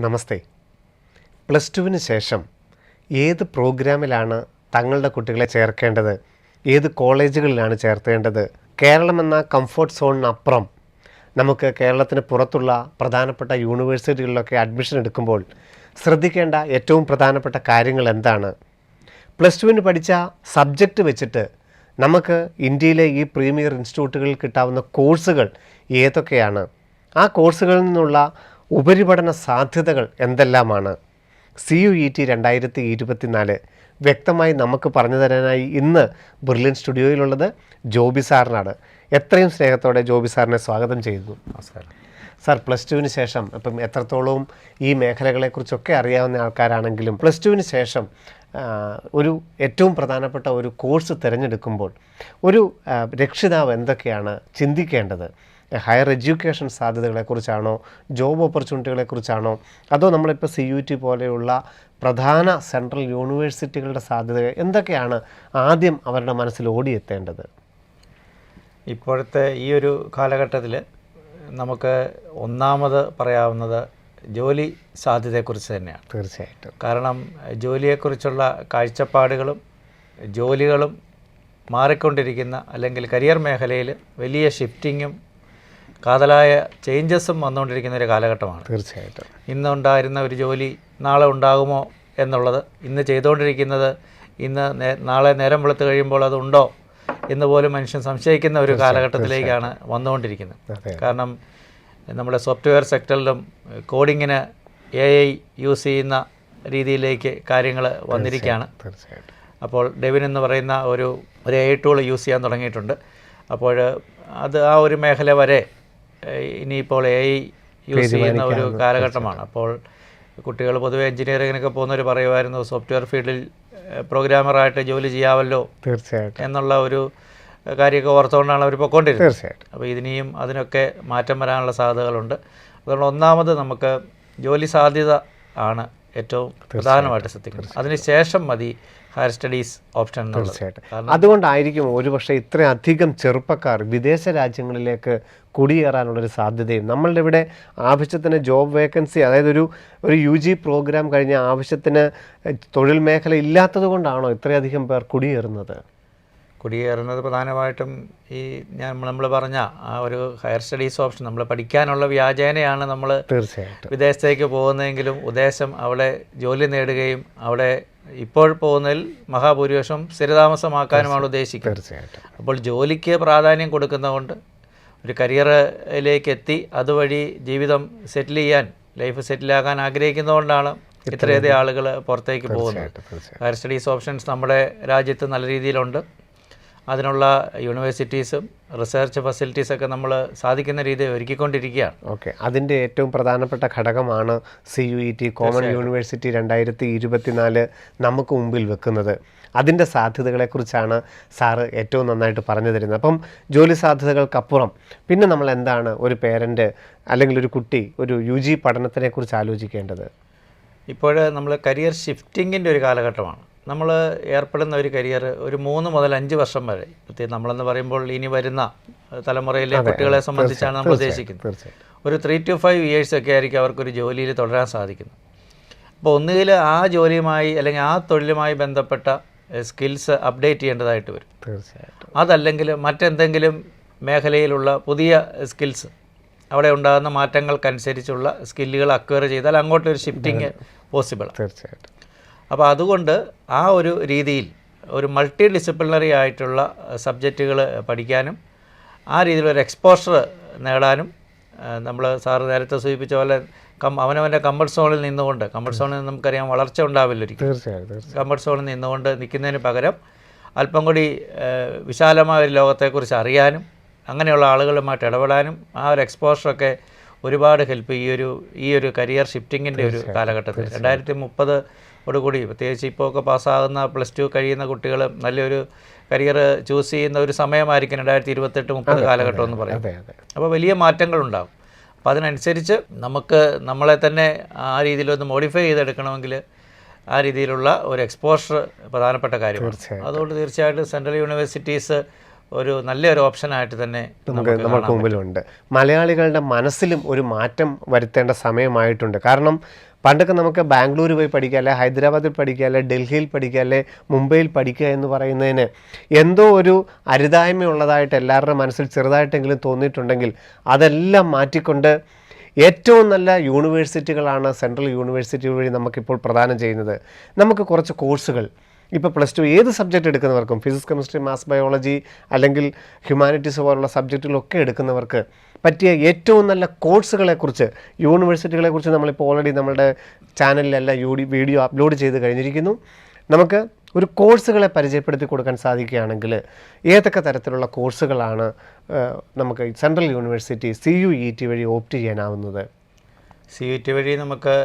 നമസ്തേ. Plus ടുവിന് ശേഷം ഏത് പ്രോഗ്രാമിലാണ് തങ്ങളുടെ കുട്ടികളെ ചേർക്കേണ്ടത്, ഏത് കോളേജുകളിലാണ് ചേർത്തേണ്ടത്, കേരളം എന്ന കംഫർട്ട് സോണിനപ്പുറം നമുക്ക് കേരളത്തിന് പുറത്തുള്ള പ്രധാനപ്പെട്ട യൂണിവേഴ്സിറ്റികളിലൊക്കെ അഡ്മിഷൻ എടുക്കുമ്പോൾ ശ്രദ്ധിക്കേണ്ട ഏറ്റവും പ്രധാനപ്പെട്ട കാര്യങ്ങൾ എന്താണ്? പ്ലസ് ടുവിന് പഠിച്ച സബ്ജക്റ്റ് വെച്ചിട്ട് നമുക്ക് ഇന്ത്യയിലെ ഈ പ്രീമിയർ ഇൻസ്റ്റിറ്റ്യൂട്ടുകളിൽ കിട്ടാവുന്ന കോഴ്സുകൾ ഏതൊക്കെയാണ്? ആ കോഴ്സുകളിൽ നിന്നുള്ള ഉപരിപഠന സാധ്യതകൾ എന്തെല്ലാമാണ്? CUET 2024 വ്യക്തമായി നമുക്ക് പറഞ്ഞു തരാനായി ഇന്ന് ബ്രില്യൻ സ്റ്റുഡിയോയിലുള്ളത് ജോബി സാറിനാണ്. എത്രയും സ്നേഹത്തോടെ ജോബി സാറിനെ സ്വാഗതം ചെയ്യുന്നു. നമസ്കാരം സാർ. പ്ലസ് ടുവിന് ശേഷം ഇപ്പം എത്രത്തോളം ഈ മേഖലകളെക്കുറിച്ചൊക്കെ അറിയാവുന്ന ആൾക്കാരാണെങ്കിലും പ്ലസ് ടുവിന് ശേഷം ഒരു ഏറ്റവും പ്രധാനപ്പെട്ട ഒരു കോഴ്സ് തിരഞ്ഞെടുക്കുമ്പോൾ ഒരു രക്ഷിതാവ് എന്തൊക്കെയാണ് ചിന്തിക്കേണ്ടത്? ഹയർ എഡ്യൂക്കേഷൻ സാധ്യതകളെക്കുറിച്ചാണോ, ജോബ് ഓപ്പർച്യൂണിറ്റികളെക്കുറിച്ചാണോ, അതോ നമ്മളിപ്പോൾ CUET പോലെയുള്ള പ്രധാന സെൻട്രൽ യൂണിവേഴ്സിറ്റികളുടെ സാധ്യതകൾ എന്തൊക്കെയാണ് ആദ്യം അവരുടെ മനസ്സിൽ ഓടിയെത്തേണ്ടത്? ഇപ്പോഴത്തെ ഈ ഒരു കാലഘട്ടത്തിൽ നമുക്ക് ഒന്നാമത് പറയാവുന്നത് ജോലി സാധ്യതയെക്കുറിച്ച് തന്നെയാണ്. തീർച്ചയായിട്ടും. കാരണം ജോലിയെക്കുറിച്ചുള്ള കാഴ്ചപ്പാടുകളും ജോലികളും മാറിക്കൊണ്ടിരിക്കുന്ന, അല്ലെങ്കിൽ കരിയർ മേഖലയിൽ വലിയ ഷിഫ്റ്റിങ്ങും കാതലായ ചേഞ്ചസും വന്നുകൊണ്ടിരിക്കുന്ന ഒരു കാലഘട്ടമാണ്. തീർച്ചയായിട്ടും. ഇന്നുണ്ടായിരുന്ന ഒരു ജോലി നാളെ ഉണ്ടാകുമോ എന്നുള്ളത്, ഇന്ന് ചെയ്തുകൊണ്ടിരിക്കുന്നത് നാളെ നേരം വെളുത്ത് കഴിയുമ്പോൾ അതുണ്ടോ എന്ന് പോലും മനുഷ്യൻ സംശയിക്കുന്ന ഒരു കാലഘട്ടത്തിലേക്കാണ് വന്നുകൊണ്ടിരിക്കുന്നത്. കാരണം നമ്മുടെ സോഫ്റ്റ്വെയർ സെക്ടറിലും കോഡിങ്ങിന് AI യൂസ് ചെയ്യുന്ന രീതിയിലേക്ക് കാര്യങ്ങൾ വന്നിരിക്കുകയാണ്. അപ്പോൾ ഡെവിൻ എന്ന് പറയുന്ന ഒരു AI ടൂൾ യൂസ് ചെയ്യാൻ തുടങ്ങിയിട്ടുണ്ട്. അപ്പോൾ അത് ആ ഒരു മേഖല വരെ ഇനിയിപ്പോൾ AI യൂസ് ചെയ്യുന്ന ഒരു കാലഘട്ടമാണ്. അപ്പോൾ കുട്ടികൾ പൊതുവെ എഞ്ചിനീയറിങ്ങിനൊക്കെ പോകുന്നവർ പറയുമായിരുന്നു സോഫ്റ്റ്വെയർ ഫീൽഡിൽ പ്രോഗ്രാമറായിട്ട് ജോലി ചെയ്യാമല്ലോ എന്നുള്ള ഒരു കാര്യമൊക്കെ ഓർത്തുകൊണ്ടാണ് അവർ പൊയ്ക്കൊണ്ടിരുന്നത്. തീർച്ചയായിട്ടും. അപ്പോൾ ഇതിനെയും അതിനൊക്കെ മാറ്റം വരാനുള്ള സാധ്യതകളുണ്ട്. അതുകൊണ്ട് ഒന്നാമത് നമുക്ക് ജോലി സാധ്യത ആണ് ഏറ്റവും പ്രധാനമായിട്ട് ശ്രദ്ധിക്കുന്നത്. അതിനുശേഷം മതി ഹയർ സ്റ്റഡീസ് ഓപ്ഷൻ. തീർച്ചയായിട്ടും. അതുകൊണ്ടായിരിക്കും ഒരുപക്ഷെ ഇത്രയധികം ചെറുപ്പക്കാർ വിദേശ രാജ്യങ്ങളിലേക്ക് കുടിയേറാനുള്ളൊരു സാധ്യതയും. നമ്മളുടെ ഇവിടെ ആവശ്യത്തിന് ജോബ് വേക്കൻസി, അതായത് ഒരു UG പ്രോഗ്രാം കഴിഞ്ഞ ആവശ്യത്തിന് തൊഴിൽ മേഖല ഇല്ലാത്തത് കൊണ്ടാണോ ഇത്രയധികം പേർ കുടിയേറുന്നത് പ്രധാനമായിട്ടും ഈ നമ്മൾ പറഞ്ഞ ആ ഒരു ഹയർ സ്റ്റഡീസ് ഓപ്ഷൻ നമ്മൾ പഠിക്കാനുള്ള വ്യാജേനയാണ് നമ്മൾ തീർച്ചയായിട്ടും വിദേശത്തേക്ക് പോകുന്നതെങ്കിലും ഉദ്ദേശം അവിടെ ജോലി നേടുകയും അവിടെ ഇപ്പോൾ പോകുന്നതിൽ മഹാഭൂരിപക്ഷം സ്ഥിരതാമസമാക്കാനുമാണ് ഉദ്ദേശിക്കുന്നത്. തീർച്ചയായിട്ടും. അപ്പോൾ ജോലിക്ക് പ്രാധാന്യം കൊടുക്കുന്നതുകൊണ്ട് ഒരു കരിയറിലേക്ക് എത്തി അതുവഴി ജീവിതം സെറ്റിൽ ചെയ്യാൻ, ലൈഫ് സെറ്റിലാകാൻ ആഗ്രഹിക്കുന്നതുകൊണ്ടാണ് ഇത്രയധികം ആളുകൾ പുറത്തേക്ക് പോകുന്നത്. ഹയർ സ്റ്റഡീസ് ഓപ്ഷൻസ് നമ്മുടെ രാജ്യത്ത് നല്ല രീതിയിലുണ്ട്. അതിനുള്ള യൂണിവേഴ്സിറ്റീസും റിസർച്ച് ഫെസിലിറ്റീസൊക്കെ നമ്മൾ സാധിക്കുന്ന രീതിയിൽ ഒരുക്കിക്കൊണ്ടിരിക്കുകയാണ്. ഓക്കെ. അതിൻ്റെ ഏറ്റവും പ്രധാനപ്പെട്ട ഘടകമാണ് CUET കോമൺ യൂണിവേഴ്സിറ്റി 2024 നമുക്ക് മുമ്പിൽ വെക്കുന്നത്. അതിൻ്റെ സാധ്യതകളെക്കുറിച്ചാണ് സാറ് ഏറ്റവും നന്നായിട്ട് പറഞ്ഞു തരുന്നത്. അപ്പം ജോലി സാധ്യതകൾക്കപ്പുറം പിന്നെ നമ്മൾ എന്താണ് ഒരു പേരൻ്റ് അല്ലെങ്കിൽ ഒരു കുട്ടി ഒരു UG പഠനത്തിനെക്കുറിച്ച് ആലോചിക്കേണ്ടത്? ഇപ്പോൾ നമ്മൾ കരിയർ ഷിഫ്റ്റിങ്ങിൻ്റെ ഒരു കാലഘട്ടമാണ്. നമ്മൾ ഏർപ്പെടുന്ന ഒരു കരിയർ ഒരു 3 മുതൽ 5 വർഷം വരെ, പ്രത്യേകം നമ്മളെന്ന് പറയുമ്പോൾ ഇനി വരുന്ന തലമുറയിലെ കുട്ടികളെ സംബന്ധിച്ചാണ് നമ്മൾ ഉദ്ദേശിക്കുന്നത്. ഒരു 3 to 5 years ഒക്കെ ആയിരിക്കും അവർക്കൊരു ജോലിയിൽ തുടരാൻ സാധിക്കുന്നത്. അപ്പോൾ ഒന്നുകിൽ ആ ജോലിയുമായി അല്ലെങ്കിൽ ആ തൊഴിലുമായി ബന്ധപ്പെട്ട സ്കിൽസ് അപ്ഡേറ്റ് ചെയ്യേണ്ടതായിട്ട് വരും. തീർച്ചയായിട്ടും. അതല്ലെങ്കിൽ മറ്റെന്തെങ്കിലും മേഖലയിലുള്ള പുതിയ സ്കിൽസ്, അവിടെ ഉണ്ടാകുന്ന മാറ്റങ്ങൾക്കനുസരിച്ചുള്ള സ്കില്ലുകൾ അക്വയർ ചെയ്താൽ അങ്ങോട്ടൊരു ഷിഫ്റ്റിങ് പോസിബിളാണ്. തീർച്ചയായിട്ടും. അപ്പോൾ അതുകൊണ്ട് ആ ഒരു രീതിയിൽ ഒരു മൾട്ടി ഡിസിപ്ലിനറി ആയിട്ടുള്ള സബ്ജക്റ്റുകൾ പഠിക്കാനും ആ രീതിയിലൊരു എക്സ്പോഷർ നേടാനും നമ്മൾ സാറ് നേരത്തെ സൂചിപ്പിച്ച പോലെ അവനവൻ്റെ കംഫർട്ട് സോണിൽ നിന്നുകൊണ്ട്, കംഫർട്ട് സോണിൽ നിന്ന് നമുക്കറിയാം വളർച്ച ഉണ്ടാവില്ലൊരിക്കും. കംഫർട്ട് സോണിൽ നിന്നുകൊണ്ട് നിൽക്കുന്നതിന് പകരം അല്പം കൂടി വിശാലമായ ഒരു ലോകത്തെക്കുറിച്ച് അറിയാനും അങ്ങനെയുള്ള ആളുകളുമായിട്ട് ഇടപെടാനും ആ ഒരു എക്സ്പോഷറൊക്കെ ഒരുപാട് ഹെൽപ്പ് ഈ ഒരു കരിയർ ഷിഫ്റ്റിങ്ങിൻ്റെ ഒരു കാലഘട്ടത്തിൽ 2030 കൂടി, പ്രത്യേകിച്ച് ഇപ്പോൾ ഒക്കെ പാസ്സാകുന്ന പ്ലസ് 2 കഴിയുന്ന കുട്ടികൾ നല്ലൊരു കരിയർ ചൂസ് ചെയ്യുന്ന ഒരു സമയമായിരിക്കും 2028-30 കാലഘട്ടം എന്ന് പറയുന്നത്. അപ്പോൾ വലിയ മാറ്റങ്ങളുണ്ടാകും. അപ്പോൾ അതിനനുസരിച്ച് നമുക്ക് നമ്മളെ തന്നെ ആ രീതിയിലൊന്ന് മോഡിഫൈ ചെയ്തെടുക്കണമെങ്കിൽ ആ രീതിയിലുള്ള ഒരു എക്സ്പോഷർ പ്രധാനപ്പെട്ട കാര്യമാണ്. അതുകൊണ്ട് തീർച്ചയായിട്ടും സെൻട്രൽ യൂണിവേഴ്സിറ്റീസ് ഒരു നല്ലൊരു ഓപ്ഷനായിട്ട് തന്നെ നമുക്ക് മുമ്പിലുണ്ട്. മലയാളികളുടെ മനസ്സിലും ഒരു മാറ്റം വരുത്തേണ്ട സമയമായിട്ടുണ്ട്. കാരണം പണ്ടൊക്കെ നമുക്ക് ബാംഗ്ലൂർ പോയി പഠിക്കുക, അല്ലെ ഹൈദരാബാദിൽ പഠിക്കുക, അല്ലെ ഡൽഹിയിൽ പഠിക്കുക, അല്ലെ മുംബൈയിൽ പഠിക്കുക എന്ന് പറയുന്നതിന് എന്തോ ഒരു അരുതായ്മയുള്ളതായിട്ട് എല്ലാവരുടെ മനസ്സിൽ ചെറുതായിട്ടെങ്കിലും തോന്നിയിട്ടുണ്ടെങ്കിൽ അതെല്ലാം മാറ്റിക്കൊണ്ട് ഏറ്റവും നല്ല യൂണിവേഴ്സിറ്റികളാണ് സെൻട്രൽ യൂണിവേഴ്സിറ്റി വഴി നമുക്കിപ്പോൾ പ്രദാനം ചെയ്യുന്നത്. നമുക്ക് കുറച്ച് കോഴ്സുകൾ ഇപ്പോൾ +2 ഏത് സബ്ജക്റ്റ് എടുക്കുന്നവർക്കും, ഫിസിക്സ്, കെമിസ്ട്രി, മാത്സ്, ബയോളജി അല്ലെങ്കിൽ ഹ്യൂമാനിറ്റീസ് പോലുള്ള സബ്ജക്റ്റുകളൊക്കെ എടുക്കുന്നവർക്ക് പറ്റിയ ഏറ്റവും നല്ല കോഴ്സുകളെക്കുറിച്ച്, യൂണിവേഴ്സിറ്റികളെക്കുറിച്ച് നമ്മളിപ്പോൾ ഓൾറെഡി നമ്മുടെ ചാനലിലെല്ലാം വീഡിയോ അപ്ലോഡ് ചെയ്ത് കഴിഞ്ഞിരിക്കുന്നു. നമുക്ക് ഒരു കോഴ്സുകളെ പരിചയപ്പെടുത്തി കൊടുക്കാൻ സാധിക്കുകയാണെങ്കിൽ ഏതൊക്കെ തരത്തിലുള്ള കോഴ്സുകളാണ് നമുക്ക് സെൻട്രൽ യൂണിവേഴ്സിറ്റി CUET വഴി ഓപ്റ്റ് ചെയ്യാനാവുന്നത്? CUET വഴി നമുക്ക്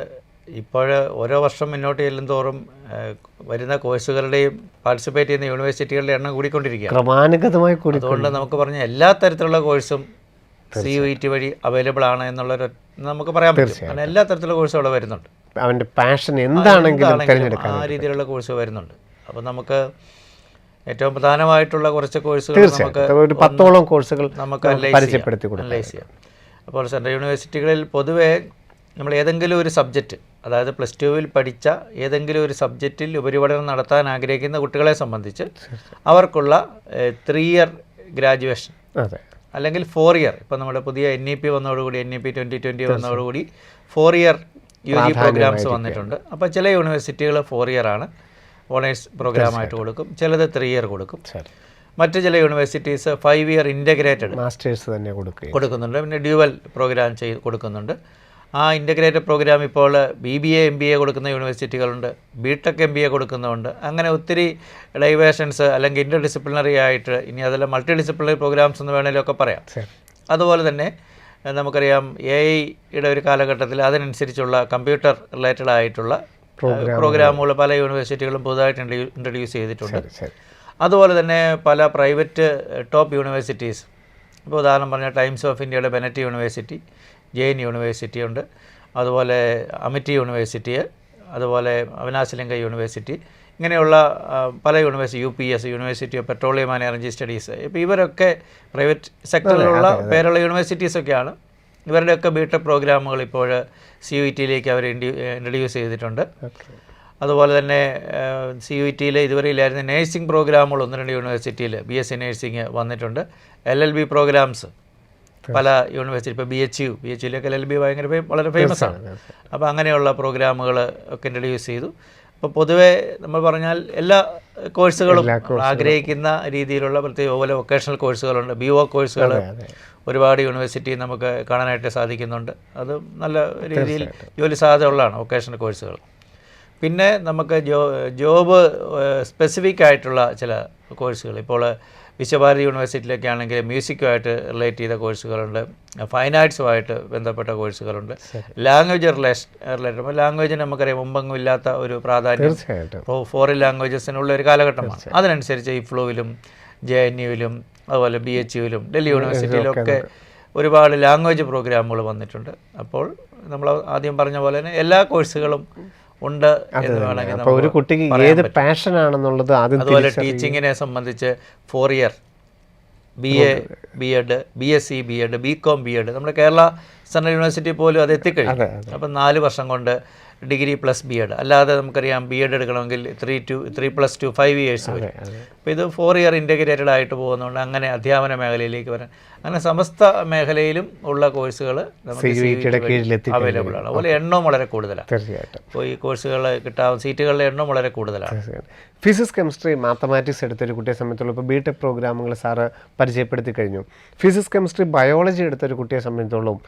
ഇപ്പോൾ ഓരോ വർഷം മുന്നോട്ട് ചെല്ലുന്തോറും വരുന്ന കോഴ്സുകളുടെയും പാർട്ടിസിപ്പേറ്റ് ചെയ്യുന്ന യൂണിവേഴ്സിറ്റികളുടെ എണ്ണം കൂടിക്കൊണ്ടിരിക്കുകയാണ്, ക്രമാനുഗതമായി കൂടി. അതുകൊണ്ട് നമുക്ക് പറഞ്ഞ എല്ലാ തരത്തിലുള്ള കോഴ്സും CUET വഴി അവൈലബിൾ ആണ് എന്നുള്ളൊരു നമുക്ക് പറയാൻ പറ്റും. കാരണം എല്ലാ തരത്തിലുള്ള കോഴ്സുകൾ വരുന്നുണ്ട്. അവൻ്റെ പാഷൻ എന്താണെങ്കിലും തിരഞ്ഞെടുക്കാൻ ആ രീതിയിലുള്ള കോഴ്സ് വരുന്നുണ്ട്. അപ്പോൾ നമുക്ക് ഏറ്റവും പ്രധാനമായിട്ടുള്ള കുറച്ച് കോഴ്സുകൾ നമുക്ക് ഒരു 10ഓളം കോഴ്സുകൾ നമുക്ക് പരിചയപ്പെടുത്തി അനലൈസ് ചെയ്യാം. അപ്പോൾ സെൻട്രൽ യൂണിവേഴ്സിറ്റികളിൽ പൊതുവേ നമ്മൾ ഏതെങ്കിലും ഒരു സബ്ജക്റ്റ്, അതായത് +2 പഠിച്ച ഏതെങ്കിലും ഒരു സബ്ജക്റ്റിൽ ഉപരിപഠനം നടത്താൻ ആഗ്രഹിക്കുന്ന കുട്ടികളെ സംബന്ധിച്ച് അവർക്കുള്ള 3 ഇയർ ഗ്രാജുവേഷൻ അല്ലെങ്കിൽ 4 ഇയർ, ഇപ്പോൾ നമ്മുടെ പുതിയ NEP വന്നതോടുകൂടി, NEP 2020 വന്നതോടുകൂടി 4 ഇയർ UG പ്രോഗ്രാംസ് വന്നിട്ടുണ്ട്. അപ്പോൾ ചില യൂണിവേഴ്സിറ്റികൾ 4 ഇയർ ആണ്, ഓണേഴ്സ് പ്രോഗ്രാമായിട്ട് കൊടുക്കും. ചിലത് 3 ഇയർ കൊടുക്കും. മറ്റ് ചില യൂണിവേഴ്സിറ്റീസ് 5 ഇയർ ഇൻ്റഗ്രേറ്റഡ് മാസ്റ്റേഴ്സ് തന്നെ കൊടുക്കുന്നുണ്ട്. പിന്നെ ഡ്യുവൽ പ്രോഗ്രാം കൊടുക്കുന്നുണ്ട്. ആ ഇൻ്റഗ്രേറ്റഡ് പ്രോഗ്രാം ഇപ്പോൾ BBA MBA കൊടുക്കുന്ന യൂണിവേഴ്സിറ്റികളുണ്ട്, BTech MBA കൊടുക്കുന്നുണ്ട്. അങ്ങനെ ഒത്തിരി ഡൈവേഷൻസ് അല്ലെങ്കിൽ ഇൻ്റർ ഡിസിപ്ലിനറി ആയിട്ട്, ഇനി അതെല്ലാം മൾട്ടി ഡിസിപ്ലിനറി പ്രോഗ്രാംസ് എന്ന് വേണമെങ്കിലും ഒക്കെ പറയാം. അതുപോലെ തന്നെ നമുക്കറിയാം AI-യുടെ ഒരു കാലഘട്ടത്തിൽ അതിനനുസരിച്ചുള്ള കമ്പ്യൂട്ടർ റിലേറ്റഡ് ആയിട്ടുള്ള പ്രോഗ്രാമുകൾ പല യൂണിവേഴ്സിറ്റികളും പുതുതായിട്ട് ഇൻട്രൊഡ്യൂസ് ചെയ്തിട്ടുണ്ട്. അതുപോലെ തന്നെ പല പ്രൈവറ്റ് ടോപ്പ് യൂണിവേഴ്സിറ്റീസ്, ഇപ്പോൾ ഉദാഹരണം പറഞ്ഞാൽ ടൈംസ് ഓഫ് ഇന്ത്യയുടെ ബെനറ്റ് യൂണിവേഴ്സിറ്റി, ജെയിൻ യൂണിവേഴ്സിറ്റി ഉണ്ട്, അതുപോലെ അമിറ്റി യൂണിവേഴ്സിറ്റി, അതുപോലെ അവിനാശലിംഗ യൂണിവേഴ്സിറ്റി, ഇങ്ങനെയുള്ള പല university, UPS university of petroleum and energy studies. ഇപ്പോൾ ഇവരൊക്കെ പ്രൈവറ്റ് സെക്ടറിലുള്ള പേരുള്ള യൂണിവേഴ്സിറ്റീസൊക്കെയാണ്. ഇവരുടെയൊക്കെ BTech പ്രോഗ്രാമുകൾ ഇപ്പോൾ CUET-യിലേക്ക് അവർ ഇൻട്രൊഡ്യൂസ് ചെയ്തിട്ടുണ്ട്. അതുപോലെ തന്നെ CUET-യിൽ ഇതുവരെ ഇല്ലായിരുന്ന നേഴ്സിംഗ് പ്രോഗ്രാമുകൾ 1-2 യൂണിവേഴ്സിറ്റിയിൽ BSc നേഴ്സിംഗ് വന്നിട്ടുണ്ട്. LLB പ്രോഗ്രാംസ് പല യൂണിവേഴ്സിറ്റി, ഇപ്പോൾ BHU-യിലൊക്കെ LLB വളരെ ഫേമസ് ആണ്. അപ്പോൾ അങ്ങനെയുള്ള പ്രോഗ്രാമുകൾ ഒക്കെ ഇൻട്രൊഡ്യൂസ് ചെയ്തു. അപ്പോൾ പൊതുവേ നമ്മൾ പറഞ്ഞാൽ എല്ലാ കോഴ്സുകളും ആഗ്രഹിക്കുന്ന രീതിയിലുള്ള പ്രത്യേക പോലെ വൊക്കേഷണൽ കോഴ്സുകളുണ്ട്. BO കോഴ്സുകൾ ഒരുപാട് യൂണിവേഴ്സിറ്റി നമുക്ക് കാണാനായിട്ട് സാധിക്കുന്നുണ്ട്. അത് നല്ല രീതിയിൽ ജോലി സാധ്യതയുള്ളതാണ് വൊക്കേഷണൽ കോഴ്സുകൾ. പിന്നെ നമുക്ക് ജോബ് സ്പെസിഫിക് ആയിട്ടുള്ള ചില കോഴ്സുകൾ, ഇപ്പോൾ വിശ്വഭാരതി യൂണിവേഴ്സിറ്റിയിലൊക്കെ ആണെങ്കിൽ മ്യൂസിക്കുമായിട്ട് റിലേറ്റ് ചെയ്ത കോഴ്സുകളുണ്ട്, ഫൈൻ ആർട്സുമായിട്ട് ബന്ധപ്പെട്ട കോഴ്സുകളുണ്ട്, ലാംഗ്വേജ് റിലേറ്റഡ്. ലാംഗ്വേജിന് നമുക്കറിയാം മുമ്പെങ്ങും ഇല്ലാത്ത ഒരു പ്രാധാന്യം ഫോറിൻ ലാംഗ്വേജസിനുള്ള ഒരു കാലഘട്ടമാണ്. അതിനനുസരിച്ച് IFLU-വിലും JNU-വിലും അതുപോലെ BHU-വിലും ഡൽഹി യൂണിവേഴ്സിറ്റിയിലൊക്കെ ഒരുപാട് ലാംഗ്വേജ് പ്രോഗ്രാമുകൾ വന്നിട്ടുണ്ട്. അപ്പോൾ നമ്മൾ ആദ്യം പറഞ്ഞ പോലെ തന്നെ എല്ലാ കോഴ്സുകളും ഉണ്ട് എന്ന് വേണമെങ്കിൽ ഒരു കുട്ടിക്ക് ഏത് പാഷൻ ആണെന്നുള്ളത് ആദ്യം. അതുപോലെ ടീച്ചിങ്ങിനെ സംബന്ധിച്ച് 4 year BA B.Ed BSc B.Ed BCom B.Ed നമ്മുടെ കേരള സെൻട്രൽ യൂണിവേഴ്സിറ്റി പോലും അത് എത്തിക്കഴിഞ്ഞു. അപ്പം 4 വർഷം കൊണ്ട് ഡിഗ്രി + B.Ed, അല്ലാതെ നമുക്കറിയാം B.Ed എടുക്കണമെങ്കിൽ 3+2 5 ഇയേഴ്സ് വരും. അപ്പോൾ ഇത് 4 ഇയർ ഇൻ്റഗ്രേറ്റഡ് ആയിട്ട് പോകുന്നതുകൊണ്ട് അങ്ങനെ അധ്യാപന മേഖലയിലേക്ക് വരാൻ, അങ്ങനെ സമസ്ത മേഖലയിലും ഉള്ള കോഴ്സുകൾ നമുക്ക് അവൈലബിൾ ആണ്. അതുപോലെ എണ്ണവും വളരെ കൂടുതലാണ്. തീർച്ചയായിട്ടും അപ്പോൾ ഈ കോഴ്സുകൾ കിട്ടാവുന്ന സീറ്റുകളുടെ എണ്ണം വളരെ കൂടുതലാണ്. ഫിസിക്സ്, കെമിസ്ട്രി, മാത്തമാറ്റിക്സ് എടുത്തൊരു കുട്ടിയെ സംബന്ധിച്ചുള്ള ഇപ്പോൾ BTech പ്രോഗ്രാമുകൾ സാറ് പരിചയപ്പെടുത്തി കഴിഞ്ഞു. ഫിസിക്സ്, കെമിസ്ട്രി, ബയോളജി എടുത്തൊരു കുട്ടിയെ സംബന്ധിച്ചോളം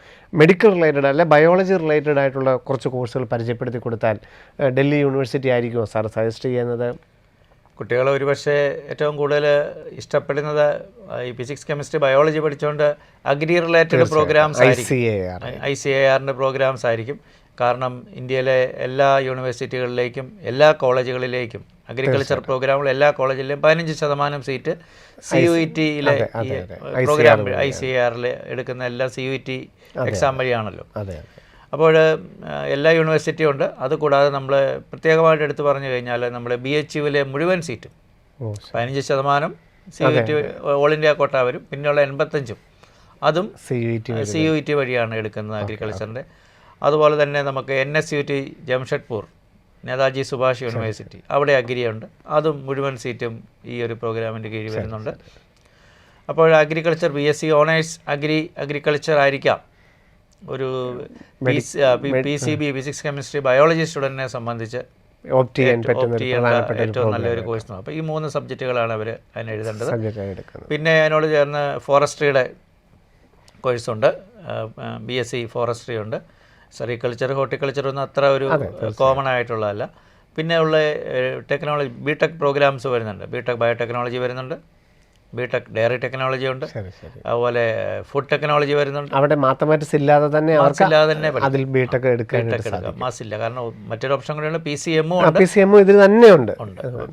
മെഡിക്കൽ റിലേറ്റഡ് അല്ലെ ബയോളജി റിലേറ്റഡ് ആയിട്ടുള്ള കുറച്ച് കോഴ്സുകൾ പരിചയപ്പെടുത്തി കൊടുത്താൽ ഡൽഹി യൂണിവേഴ്സിറ്റി ആയിരിക്കുമോ സാർ സജസ്റ്റ് ചെയ്യുന്നത്? കുട്ടികൾ ഒരുപക്ഷെ ഏറ്റവും കൂടുതൽ ഇഷ്ടപ്പെടുന്നത് ഈ ഫിസിക്സ്, കെമിസ്ട്രി, ബയോളജി പഠിച്ചുകൊണ്ട് അഗ്രി റിലേറ്റഡ് പ്രോഗ്രാംസ് ആയിരിക്കും, ICAR-ൻ്റെ പ്രോഗ്രാംസ് ആയിരിക്കും. കാരണം ഇന്ത്യയിലെ എല്ലാ യൂണിവേഴ്സിറ്റികളിലേക്കും എല്ലാ കോളേജുകളിലേക്കും അഗ്രികൾച്ചർ പ്രോഗ്രാമുകൾ എല്ലാ കോളേജിലെയും 15% സീറ്റ് CUET-യിലെ പ്രോഗ്രാം ICAR-ൽ എടുക്കുന്ന എല്ലാ CUET എക്സാം വഴിയാണല്ലോ. അപ്പോൾ എല്ലാ യൂണിവേഴ്സിറ്റിയും ഉണ്ട്. അതുകൂടാതെ നമ്മൾ പ്രത്യേകമായിട്ട് എടുത്തു പറഞ്ഞു കഴിഞ്ഞാൽ നമ്മുടെ BHU-വിലെ മുഴുവൻ സീറ്റും 15% CUET ഓൾ ഇന്ത്യ കോട്ട വരും. പിന്നെയുള്ള 85 അതും CUET വഴിയാണ് എടുക്കുന്നത് അഗ്രികൾച്ചറിൻ്റെ. അതുപോലെ തന്നെ നമുക്ക് NSUT ജംഷഡ്പൂർ നേതാജി സുഭാഷ് യൂണിവേഴ്സിറ്റി അവിടെ അഗ്രിയുണ്ട്. അതും മുഴുവൻ സീറ്റും ഈ ഒരു പ്രോഗ്രാമിൻ്റെ കീഴിൽ വരുന്നുണ്ട്. അപ്പോൾ അഗ്രികൾച്ചർ BSc ഓണേഴ്സ് അഗ്രികൾച്ചർ ആയിരിക്കാം ഒരു PCB ഫിസിക്സ് കെമിസ്ട്രി ബയോളജി സ്റ്റുഡൻറ്റിനെ സംബന്ധിച്ച് ഓപ്റ്റ് ചെയ്യേണ്ട ഏറ്റവും നല്ലൊരു കോഴ്സ്. അപ്പോൾ ഈ 3 സബ്ജക്റ്റുകളാണ് അവർ അതിന് എഴുതേണ്ടത്. പിന്നെ അതിനോട് ചേർന്ന് ഫോറസ്ട്രിയുടെ കോഴ്സുണ്ട്, BSc ഫോറസ്ട്രി ഉണ്ട്. സെറികൾച്ചർ ഹോർട്ടിക്കൾച്ചർ ഒന്നും അത്ര ഒരു കോമൺ ആയിട്ടുള്ളതല്ല. പിന്നെ ഉള്ള ടെക്നോളജി BTech പ്രോഗ്രാംസ് വരുന്നുണ്ട്. BTech ബയോടെക്നോളജി വരുന്നുണ്ട്, BTech ഡയറി ടെക്നോളജി ഉണ്ട്, അതുപോലെ ഫുഡ് ടെക്നോളജി വരുന്നുണ്ട്. അവിടെ മാത്തമാറ്റിക്സ് ഇല്ലാതെ തന്നെ അതിൽ BTech എടുക്കാം. മാസില്ല, കാരണം മറ്റൊരു ഓപ്ഷൻ കൂടെയാണ് PCM ഉണ്ട്. PCM ഇതിൽ തന്നെ ഉണ്ട്.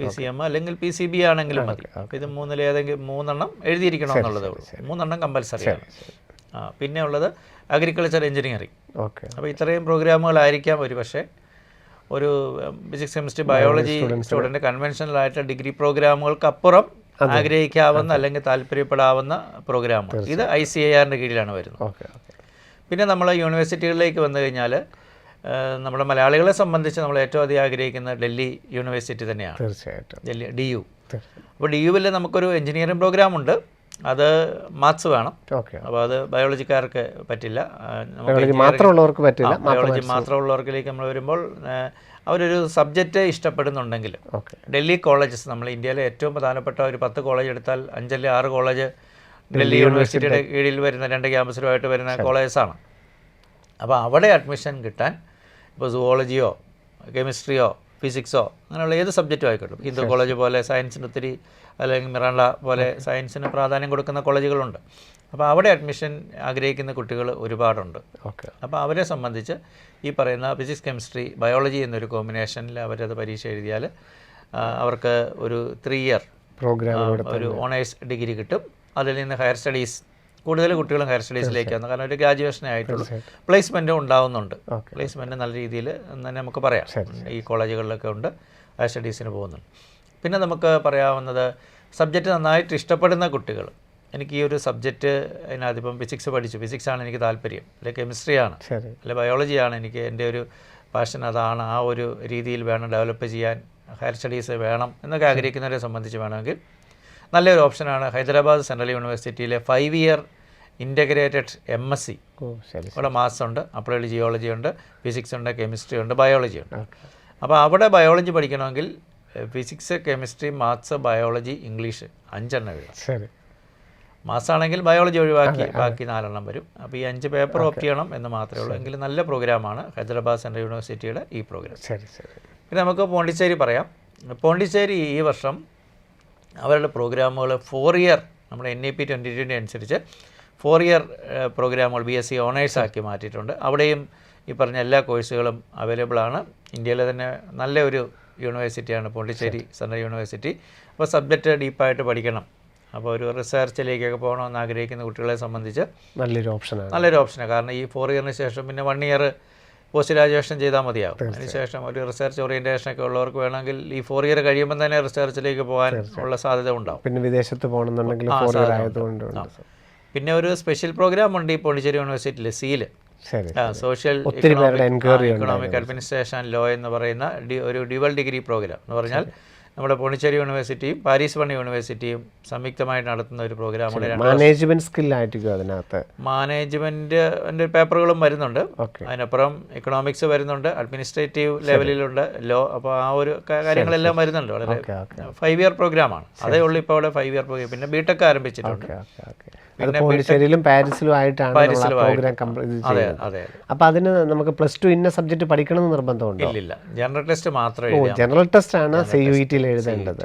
PCM അല്ലെങ്കിൽ PCB ആണെങ്കിലും മതി. ഇത് 3 ഏതെങ്കിലും 3 എഴുതിയിരിക്കണം എന്നുള്ളതേ ഉള്ളൂ. 3 കമ്പൽസറിയാണ്. പിന്നെ ഉള്ളത് അഗ്രികൾച്ചർ എഞ്ചിനീയറിംഗ്. അപ്പോൾ ഇത്രയും പ്രോഗ്രാമുകളായിരിക്കാം ഒരു പക്ഷേ ഒരു ഫിസിക്സ് കെമിസ്ട്രി ബയോളജി സ്റ്റുഡൻറ്റ് കൺവെൻഷനലായിട്ട് ഡിഗ്രി പ്രോഗ്രാമുകൾക്കപ്പുറം ആഗ്രഹിക്കാവുന്ന അല്ലെങ്കിൽ താല്പര്യപ്പെടാവുന്ന പ്രോഗ്രാമുകൾ. ഇത് ICARൻ്റെ കീഴിലാണ് വരുന്നത്. പിന്നെ നമ്മൾ യൂണിവേഴ്സിറ്റികളിലേക്ക് വന്നു കഴിഞ്ഞാൽ നമ്മുടെ മലയാളികളെ സംബന്ധിച്ച് നമ്മൾ ഏറ്റവും അധികം ആഗ്രഹിക്കുന്നത് ഡൽഹി യൂണിവേഴ്സിറ്റി തന്നെയാണ്. തീർച്ചയായിട്ടും ഡൽഹി DU. അപ്പോൾ DUവിൽ നമുക്കൊരു എഞ്ചിനീയറിംഗ് പ്രോഗ്രാം ഉണ്ട്. അത് മാത്സ് വേണം. അപ്പോൾ അത് ബയോളജിക്കാർക്ക് പറ്റില്ല. ബയോളജി മാത്രമുള്ളവർക്ക് പറ്റില്ല. ബയോളജി മാത്രമുള്ളവർക്കിലേക്ക് നമ്മൾ വരുമ്പോൾ അവരൊരു സബ്ജക്റ്റ് ഇഷ്ടപ്പെടുന്നുണ്ടെങ്കിൽ ഡൽഹി കോളേജസ്, നമ്മൾ ഇന്ത്യയിലെ ഏറ്റവും പ്രധാനപ്പെട്ട ഒരു 10 കോളേജ് എടുത്താൽ 5 അല്ലെങ്കിൽ 6 കോളേജ് ഡൽഹി യൂണിവേഴ്സിറ്റിയുടെ കീഴിൽ വരുന്ന 2 ക്യാമ്പസിലുമായിട്ട് വരുന്ന കോളേജസാണ്. അപ്പോൾ അവിടെ അഡ്മിഷൻ കിട്ടാൻ ഇപ്പോൾ സുവോളജിയോ കെമിസ്ട്രിയോ ഫിസിക്സോ അങ്ങനെയുള്ള ഏത് സബ്ജക്റ്റും ആയിക്കോട്ടെ. ഹിന്ദു കോളേജ് പോലെ സയൻസിന് ഒത്തിരി, അല്ലെങ്കിൽ മിറാണ്ട പോലെ സയൻസിന് പ്രാധാന്യം കൊടുക്കുന്ന കോളേജുകളുണ്ട്. അപ്പോൾ അവിടെ അഡ്മിഷൻ ആഗ്രഹിക്കുന്ന കുട്ടികൾ ഒരുപാടുണ്ട്. അപ്പോൾ അവരെ സംബന്ധിച്ച് ഈ പറയുന്ന ഫിസിക്സ് കെമിസ്ട്രി ബയോളജി എന്നൊരു കോമ്പിനേഷനിൽ അവരത് പരീക്ഷ എഴുതിയാൽ അവർക്ക് ഒരു 3 ഇയർ ഒരു ഓണേഴ്സ് ഡിഗ്രി കിട്ടും. അതിൽ നിന്ന് ഹയർ സ്റ്റഡീസ്, കൂടുതൽ കുട്ടികളും ഹയർ സ്റ്റഡീസിലേക്കാണ്, കാരണം ഒരു ഗ്രാജുവേഷനേ ആയിട്ടുള്ളൂ. പ്ലേസ്മെൻറ്റും ഉണ്ടാവുന്നുണ്ട്. പ്ലേസ്മെൻറ്റ് നല്ല രീതിയിൽ തന്നെ നമുക്ക് പറയാം ഈ കോളേജുകളിലൊക്കെ ഉണ്ട്, ഹയർ സ്റ്റഡീസിന് പോകുന്നുണ്ട്. പിന്നെ നമുക്ക് പറയാവുന്നത് സബ്ജക്റ്റ് നന്നായിട്ട് ഇഷ്ടപ്പെടുന്ന കുട്ടികൾ, എനിക്ക് ഈ ഒരു സബ്ജക്റ്റ് അതിനകത്തിപ്പം ഫിസിക്സ് പഠിച്ചു, ഫിസിക്സാണ് എനിക്ക് താല്പര്യം, അല്ലെങ്കിൽ കെമിസ്ട്രിയാണ്, അല്ലെങ്കിൽ ബയോളജിയാണ് എനിക്ക് എൻ്റെ ഒരു പാഷൻ, അതാണ്, ആ ഒരു രീതിയിൽ വേണം ഡെവലപ്പ് ചെയ്യാൻ, ഹയർ സ്റ്റഡീസ് വേണം എന്നൊക്കെ ആഗ്രഹിക്കുന്നവരെ സംബന്ധിച്ച് വേണമെങ്കിൽ നല്ലൊരു ഓപ്ഷനാണ് ഹൈദരാബാദ് സെൻട്രൽ യൂണിവേഴ്സിറ്റിയിലെ 5 ഇയർ ഇൻ്റഗ്രേറ്റഡ് MSc. അവിടെ മാത്സ് ഉണ്ട്, അപ്ലൈഡ് ജിയോളജി ഉണ്ട്, ഫിസിക്സ് ഉണ്ട്, കെമിസ്ട്രി ഉണ്ട്, ബയോളജി ഉണ്ട്. അപ്പോൾ അവിടെ ബയോളജി പഠിക്കണമെങ്കിൽ physics chemistry maths biology English 5 എഴുതാം. മാത്സ് ആണെങ്കിൽ ബയോളജി ഒഴിവാക്കി ബാക്കി 4 വരും. അപ്പോൾ ഈ 5 പേപ്പർ ഓപ്റ്റ് ചെയ്യണം എന്ന് മാത്രമേ ഉള്ളൂ. എങ്കിലും നല്ല പ്രോഗ്രാമാണ് ഹൈദരാബാദ് സെൻട്രൽ യൂണിവേഴ്സിറ്റിയുടെ ഈ പ്രോഗ്രാം. പിന്നെ നമുക്ക് പോണ്ടിച്ചേരി പറയാം. പോണ്ടിച്ചേരി ഈ വർഷം അവരുടെ പ്രോഗ്രാമുകൾ 4 ഇയർ, നമ്മുടെ NEP 2020 അനുസരിച്ച് 4 ഇയർ പ്രോഗ്രാമുകൾ BSc ഓണേഴ്സ് ആക്കി മാറ്റിയിട്ടുണ്ട്. അവിടെയും ഈ പറഞ്ഞ എല്ലാ കോഴ്സുകളും അവൈലബിൾ ആണ്. ഇന്ത്യയിലെ തന്നെ നല്ലൊരു യൂണിവേഴ്സിറ്റിയാണ് പോണ്ടിച്ചേരി സെൻട്രൽ യൂണിവേഴ്സിറ്റി. അപ്പോൾ സബ്ജക്റ്റ് ഡീപ്പായിട്ട് പഠിക്കണം, അപ്പോൾ ഒരു റിസർച്ചിലേക്കൊക്കെ പോകണമെന്ന് ആഗ്രഹിക്കുന്ന കുട്ടികളെ സംബന്ധിച്ച് നല്ലൊരു ഓപ്ഷനാണ്. കാരണം ഈ 4 ഇയറിന് ശേഷം പിന്നെ 1 ഇയർ പോസ്റ്റ് ഗ്രാജുവേഷൻ ചെയ്താൽ മതിയാവും. അതിനുശേഷം ഒരു റിസർച്ച് ഓറിയൻറ്റേഷനൊക്കെ ഉള്ളവർക്ക് വേണമെങ്കിൽ ഈ 4 ഇയർ കഴിയുമ്പോൾ തന്നെ റിസർച്ചിലേക്ക് പോകാൻ ഉള്ള സാധ്യത ഉണ്ടാവും. പിന്നെ വിദേശത്ത് പോകണമെന്നുണ്ടെങ്കിൽ പിന്നെ ഒരു സ്പെഷ്യൽ പ്രോഗ്രാം ഉണ്ട് ഈ പോണ്ടിച്ചേരി യൂണിവേഴ്സിറ്റിയിൽ, സീല് സോഷ്യൽ ഇക്കണോമിക് അഡ്മിനിസ്ട്രേഷൻ ലോ എന്ന് പറയുന്ന ഒരു ഡ്യുവൽ ഡിഗ്രി പ്രോഗ്രാം എന്ന് പറഞ്ഞാൽ നമ്മുടെ പോണ്ടിച്ചേരി യൂണിവേഴ്സിറ്റിയും പാരീസ് 1 യൂണിവേഴ്സിറ്റിയും സംയുക്തമായിട്ട് നടത്തുന്ന ഒരു പ്രോഗ്രാമാണ്. മാനേജ്മെന്റ് സ്കില്ലായിരിക്കും അതിനകത്ത്. മാനേജ്മെൻറ്റിൻ്റെ പേപ്പറുകളും വരുന്നുണ്ട്, അതിനപ്പുറം എക്കണോമിക്സ് വരുന്നുണ്ട്, അഡ്മിനിസ്ട്രേറ്റീവ് ലെവലിലുണ്ട് ലോ. അപ്പോൾ ആ ഒരു കാര്യങ്ങളെല്ലാം വരുന്നുണ്ട്. വളരെ 5 ഇയർ പ്രോഗ്രാമാണ്. അതേ ഉള്ളൂ ഇപ്പോൾ അവിടെ 5 ഇയർ പ്രോഗ്രാം. പിന്നെ BTech ആരംഭിച്ചിട്ടുണ്ട്. പോണ്ടിച്ചേരിയിലും പാരീസിലും ആയിട്ടാണ് പ്രോഗ്രാം കംപ്ലീറ്റ് ചെയ്യുന്നത്. അപ്പോൾ അതിന് നമുക്ക് +2 ഇന്ന സബ്ജക്റ്റ് പഠിക്കണമെന്ന് നിർബന്ധമുണ്ടോ? ഇല്ല, ജനറൽ ടെസ്റ്റ് മാത്രമേ. ജനറൽ ടെസ്റ്റ് ആണ് CUET എഴുതേണ്ടത്.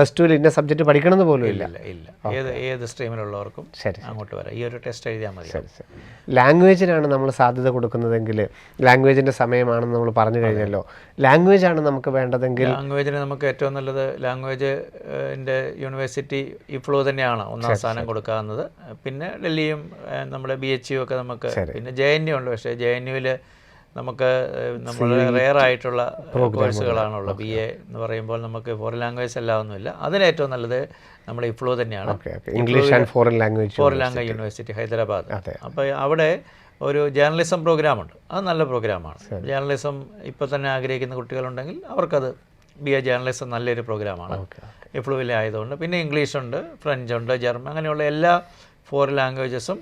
+2 ഇന്ന സബ്ജക്റ്റ് പഠിക്കണമെന്ന് പോലും ഇല്ല. ഏത് സ്ട്രീമിലുള്ളവർക്കും അങ്ങോട്ട് വരാം, ഈ ഒരു ടെസ്റ്റ് എഴുതിയാൽ മതി. ലാംഗ്വേജിനാണ് നമ്മൾ സാധ്യത കൊടുക്കുന്നതെങ്കിൽ, ലാംഗ്വേജിൻ്റെ സമയമാണെന്ന് നമ്മൾ പറഞ്ഞു കഴിഞ്ഞല്ലോ, ലാംഗ്വേജ് ആണ് നമുക്ക് വേണ്ടതെങ്കിൽ ലാംഗ്വേജിന് നമുക്ക് ഏറ്റവും നല്ലത് ലാംഗ്വേജിൻ്റെ യൂണിവേഴ്സിറ്റി IFLU തന്നെയാണ് 1ാം സ്ഥാനം കൊടുക്കാവുന്നത്. പിന്നെ ഡൽഹിയും നമ്മുടെ BHU ഒക്കെ നമുക്ക്, പിന്നെ JNU ഉണ്ട്. പക്ഷേ JNUവിൽ നമുക്ക് നമ്മൾ റെയർ ആയിട്ടുള്ള കോഴ്സുകളാണുള്ളത്. BA എന്ന് പറയുമ്പോൾ നമുക്ക് ഫോറിൻ ലാംഗ്വേജ് എല്ലാം ഒന്നുമില്ല. അതിന് ഏറ്റവും നല്ലത് നമ്മുടെ ഇഫ്ലൂ തന്നെയാണ്, English and foreign language university Hyderabad. അപ്പോൾ അവിടെ ഒരു ജേർണലിസം പ്രോഗ്രാമുണ്ട്, അത് നല്ല പ്രോഗ്രാമാണ്. ജേർണലിസം ഇപ്പോൾ തന്നെ ആഗ്രഹിക്കുന്ന കുട്ടികളുണ്ടെങ്കിൽ അവർക്കത് BA ജേർണലിസം നല്ലൊരു പ്രോഗ്രാമാണ് ഇഫ്ലൂവിലെ ആയതുകൊണ്ട്. പിന്നെ ഇംഗ്ലീഷുണ്ട്, ഫ്രഞ്ചുണ്ട്, ജർമ്മൻ, അങ്ങനെയുള്ള എല്ലാ ഫോറിൻ ലാംഗ്വേജസും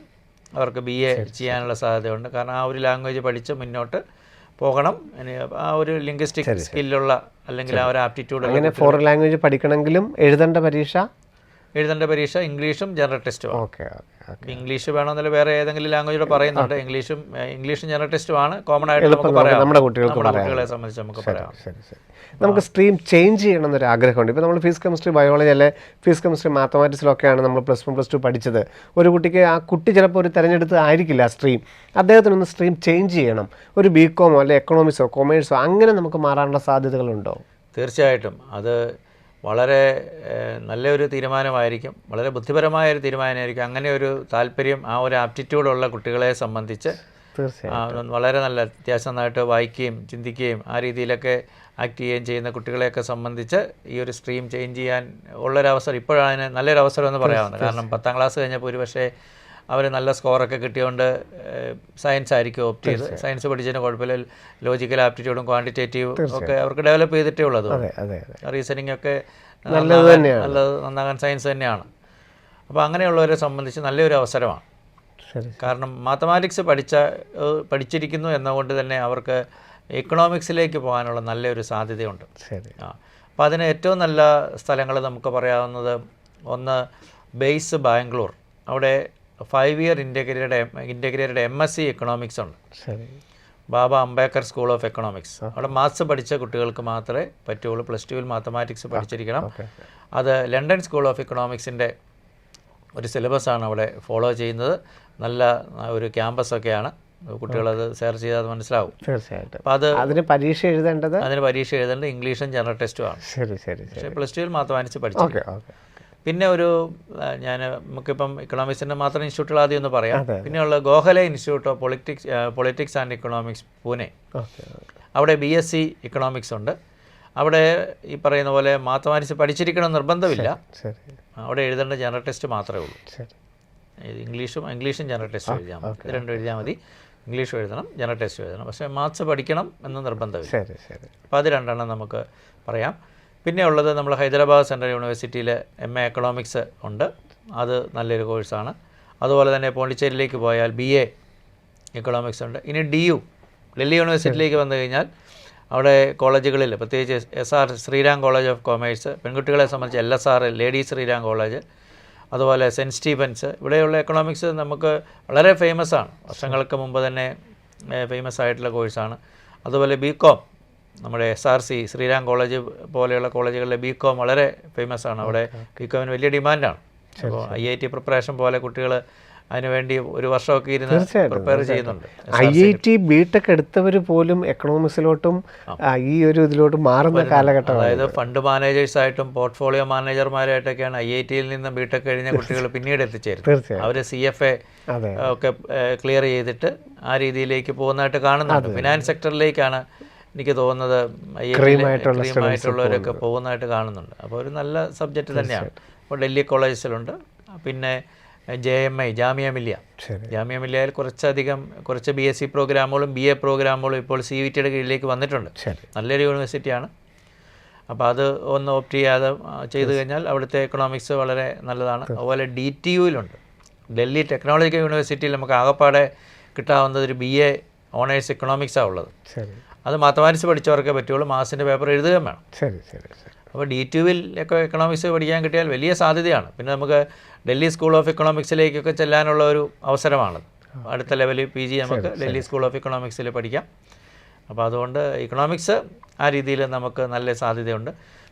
അവർക്ക് BA ചെയ്യാനുള്ള സാധ്യതയുണ്ട്. കാരണം ആ ഒരു ലാംഗ്വേജ് പഠിച്ച് മുന്നോട്ട് പോകണം. ആ ഒരു ലിംഗ്വിസ്റ്റിക് സ്കില്ലുള്ള അല്ലെങ്കിൽ ആ ഒരു ആപ്റ്റിറ്റ്യൂഡ്. അങ്ങനെ ഫോറിൻ ലാംഗ്വേജ് പഠിക്കണമെങ്കിലും എഴുതേണ്ട പരീക്ഷ ഇംഗ്ലീഷും ജനറൽ ടെസ്റ്റും. ഇംഗ്ലീഷ് വേണമെന്നല്ല, വേറെ ഏതെങ്കിലും ലാംഗ്വേജ് പറയുന്നുണ്ട്. ഇംഗ്ലീഷും ജനറൽ ടെസ്റ്റുമാണ് കോമൺ ആയിട്ട് നമുക്ക് പറയാം, നമ്മുടെ കുട്ടികളെ സംബന്ധിച്ച് നമുക്ക് പറയാം. നമുക്ക് സ്ട്രീം ചേഞ്ച് ചെയ്യണം എന്നൊരു ആഗ്രഹമുണ്ട്. ഇപ്പോൾ നമ്മൾ ഫിസിക്സ് കെമിസ്ട്രി ബയോളജി അല്ലെ ഫിസിക്സ് കെമിസ്ട്രി മാത്തമാറ്റിക്സിലൊക്കെയാണ് നമ്മൾ +1 +2 പഠിച്ചത്. ഒരു കുട്ടിക്ക് ആ കുട്ടി ചിലപ്പോൾ ഒരു തിരഞ്ഞെടുത്ത് ആയിരിക്കില്ല ആ സ്ട്രീം, അദ്ദേഹത്തിനൊന്ന് സ്ട്രീം ചേഞ്ച് ചെയ്യണം. ഒരു BCom അല്ലെ എക്കണോമിക്സോ കൊമേഴ്സോ അങ്ങനെ നമുക്ക് മാറാനുള്ള സാധ്യതകളുണ്ടോ? തീർച്ചയായിട്ടും അത് വളരെ നല്ലൊരു തീരുമാനമായിരിക്കും, വളരെ ബുദ്ധിപരമായൊരു തീരുമാനമായിരിക്കും. അങ്ങനെ ഒരു താല്പര്യം, ആ ഒരു ആപ്റ്റിറ്റ്യൂഡുള്ള കുട്ടികളെ സംബന്ധിച്ച് വളരെ നല്ല അത്യാവശ്യം നന്നായിട്ട് വായിക്കുകയും ചിന്തിക്കുകയും ആ രീതിയിലൊക്കെ ആക്ട് ചെയ്യുകയും ചെയ്യുന്ന കുട്ടികളെയൊക്കെ സംബന്ധിച്ച് ഈ ഒരു സ്ട്രീം ചേഞ്ച് ചെയ്യാൻ ഉള്ളൊരവസരം ഇപ്പോഴാണ് നല്ലൊരു അവസരം എന്ന് പറയാവുന്നത്. കാരണം 10ാം ക്ലാസ് കഴിഞ്ഞപ്പോൾ ഒരുപക്ഷെ അവർ നല്ല സ്കോറൊക്കെ കിട്ടിയതുകൊണ്ട് സയൻസ് ആയിരിക്കും ഓപ്റ്റ് ചെയ്ത്. സയൻസ് പഠിച്ചതിന് കുഴപ്പമില്ല, ലോജിക്കൽ ആപ്റ്റിറ്റ്യൂഡും ക്വാണ്ടിറ്റേറ്റീവും ഒക്കെ അവർക്ക് ഡെവലപ്പ് ചെയ്തിട്ടേ ഉള്ളത്. റീസണിങ് ഒക്കെ നന്നാകാൻ സയൻസ് തന്നെയാണ്. അപ്പോൾ അങ്ങനെയുള്ളവരെ സംബന്ധിച്ച് നല്ലൊരു അവസരമാണ്. കാരണം മാത്തമാറ്റിക്സ് പഠിച്ചിരിക്കുന്നു എന്നുകൊണ്ട് തന്നെ അവർക്ക് എക്കണോമിക്സിലേക്ക് പോകാനുള്ള നല്ലൊരു സാധ്യതയുണ്ട്. അപ്പോൾ അതിന് ഏറ്റവും നല്ല സ്ഥലങ്ങൾ നമുക്ക് പറയാവുന്നത്, ഒന്ന് ബേസ് ബാംഗ്ലൂർ, അവിടെ 5 ഇയർ ഇൻ്റഗ്രേറ്റഡ് MSc എക്കണോമിക്സ് ഉണ്ട്. ബാബ അംബേദ്കർ സ്കൂൾ ഓഫ് എക്കണോമിക്സ്. അവിടെ മാത്സ് പഠിച്ച കുട്ടികൾക്ക് മാത്രമേ പറ്റുള്ളൂ. +2 മാത്തമാറ്റിക്സ് പഠിച്ചിരിക്കണം. അത് ലണ്ടൻ സ്കൂൾ ഓഫ് എക്കണോമിക്സിൻ്റെ ഒരു സിലബസാണ് അവിടെ ഫോളോ ചെയ്യുന്നത്. നല്ല ഒരു ക്യാമ്പസൊക്കെയാണ്, കുട്ടികളത് സെർച്ച് ചെയ്താൽ അത് മനസ്സിലാവും. തീർച്ചയായിട്ടും. അപ്പോൾ അതിന് പരീക്ഷ എഴുതേണ്ടത് ഇംഗ്ലീഷും ജനറൽ ടെസ്റ്റുമാണ്. പക്ഷേ +2 മാത്തമാറ്റിക്സ് പഠിച്ചു. പിന്നെ നമുക്കിപ്പം ഇക്കണോമിക്സിൻ്റെ മാത്രം ഇൻസ്റ്റിറ്റ്യൂട്ടുകൾ ആദ്യം ഒന്ന് പറയാം. പിന്നെയുള്ള Gokhale institute of politics and economics Pune, അവിടെ BSc ഇക്കണോമിക്സ് ഉണ്ട്. അവിടെ ഈ പറയുന്ന പോലെ മാത്തമാറ്റിക്സ് പഠിച്ചിരിക്കണം നിർബന്ധമില്ല, അവിടെ എഴുതേണ്ട ജനറൽ ടെസ്റ്റ് മാത്രമേ ഉള്ളൂ. ഇംഗ്ലീഷും ജനറൽ ടെസ്റ്റ് എഴുതിയാൽ മതി. ഇത് രണ്ടും എഴുതിയാൽ മതി. ഇംഗ്ലീഷും എഴുതണം, ജനറൽ ടെസ്റ്റ് എഴുതണം. പക്ഷേ മാത്സ് പഠിക്കണം എന്ന് നിർബന്ധമില്ല. അപ്പോൾ അത് രണ്ടെണ്ണം നമുക്ക് പറയാം. പിന്നെ ഉള്ളത് നമ്മൾ ഹൈദരാബാദ് സെൻട്രൽ യൂണിവേഴ്സിറ്റിയിൽ MA എക്കണോമിക്സ് ഉണ്ട്, അത് നല്ലൊരു കോഴ്സാണ്. അതുപോലെ തന്നെ പോണ്ടിച്ചേരിയിലേക്ക് പോയാൽ BA എക്കണോമിക്സ് ഉണ്ട്. ഇനി DU ഡൽഹി യൂണിവേഴ്സിറ്റിയിലേക്ക് വന്നു കഴിഞ്ഞാൽ അവിടെ കോളേജുകളിൽ പ്രത്യേകിച്ച് SR Shriram college of commerce, പെൺകുട്ടികളെ സംബന്ധിച്ച് LSR ലേഡി ശ്രീരാം കോളേജ്, അതുപോലെ സെൻറ്റ് സ്റ്റീഫൻസ്, ഇവിടെയുള്ള എക്കണോമിക്സ് നമുക്ക് വളരെ ഫേമസ് ആണ്, വർഷങ്ങൾക്ക് മുമ്പ് തന്നെ ഫേമസ് ആയിട്ടുള്ള കോഴ്സാണ്. അതുപോലെ BCom നമ്മുടെ SRC ശ്രീരാം കോളേജ് പോലെയുള്ള കോളേജുകളിലെ BCom വളരെ ഫേമസ് ആണ്. അവിടെ BComന് വലിയ ഡിമാൻഡാണ്. അപ്പോൾ IIT പ്രിപ്പറേഷൻ പോലെ കുട്ടികൾ അതിനുവേണ്ടി ഒരു വർഷമൊക്കെ ഇരുന്ന് പ്രിപ്പയർ ചെയ്യുന്നുണ്ട്. IIT BTech എടുത്തവർ പോലും എക്കണോമിക്സിലോട്ടും ഈ ഒരു ഇതിലോട്ടും മാറുന്ന കാലഘട്ടം. അതായത് ഫണ്ട് മാനേജേഴ്സായിട്ടും പോർട്ട്ഫോളിയോ മാനേജർമാരായിട്ടൊക്കെയാണ് IIT-യിൽ നിന്ന് BTech കഴിഞ്ഞ കുട്ടികൾ പിന്നീട് എത്തിച്ചേരുന്നത്. അവർ CFA ഒക്കെ ക്ലിയർ ചെയ്തിട്ട് ആ രീതിയിലേക്ക് പോകുന്നതായിട്ട് കാണുന്നുണ്ട്. ഫിനാൻസ് സെക്ടറിലേക്കാണ് എനിക്ക് തോന്നുന്നത് ക്രീമായിട്ടുള്ളവരൊക്കെ പോകുന്നതായിട്ട് കാണുന്നുണ്ട്. അപ്പോൾ ഒരു നല്ല സബ്ജക്റ്റ് തന്നെയാണ്. ഇപ്പോൾ ഡൽഹി കോളേജസിലുണ്ട്. പിന്നെ JMI ജാമിയ മില്ലിയയിൽ കുറച്ച് BSc പ്രോഗ്രാമുകളും BA പ്രോഗ്രാമുകളും ഇപ്പോൾ CVT-യുടെ കീഴിലേക്ക് വന്നിട്ടുണ്ട്. നല്ലൊരു യൂണിവേഴ്സിറ്റിയാണ്. അപ്പോൾ അത് ഒന്ന് ഓപ്റ്റ് ചെയ്ത് കഴിഞ്ഞാൽ അവിടുത്തെ എക്കണോമിക്സ് വളരെ നല്ലതാണ്. അതുപോലെ DTU-യിലുണ്ട്, ഡൽഹി ടെക്നോളജിക്കൽ യൂണിവേഴ്സിറ്റിയിൽ നമുക്ക് ആകപ്പാടെ കിട്ടാവുന്നത് ഒരു BA ഓണേഴ്സ് എക്കണോമിക്സാണ് ഉള്ളത്. അത് മാത്തമാറ്റിക്സ് പഠിച്ചവർക്കേ പറ്റുള്ളൂ, മാത്സിൻ്റെ പേപ്പർ എഴുതുകയും വേണം. അപ്പോൾ DTU-വിൽ എക്കണോമിക്സ് പഠിക്കാൻ കിട്ടിയാൽ വലിയ സാധ്യതയാണ്. പിന്നെ നമുക്ക് ഡൽഹി സ്കൂൾ ഓഫ് എക്കണോമിക്സിലേക്കൊക്കെ ചെല്ലാനുള്ള ഒരു അവസരമാണ്. അടുത്ത ലെവലിൽ PG നമുക്ക് ഡൽഹി സ്കൂൾ ഓഫ് എക്കണോമിക്സിൽ പഠിക്കാം. അപ്പോൾ അതുകൊണ്ട് ഇക്കണോമിക്സ് ആ രീതിയിൽ നമുക്ക് നല്ല സാധ്യതയുണ്ട്.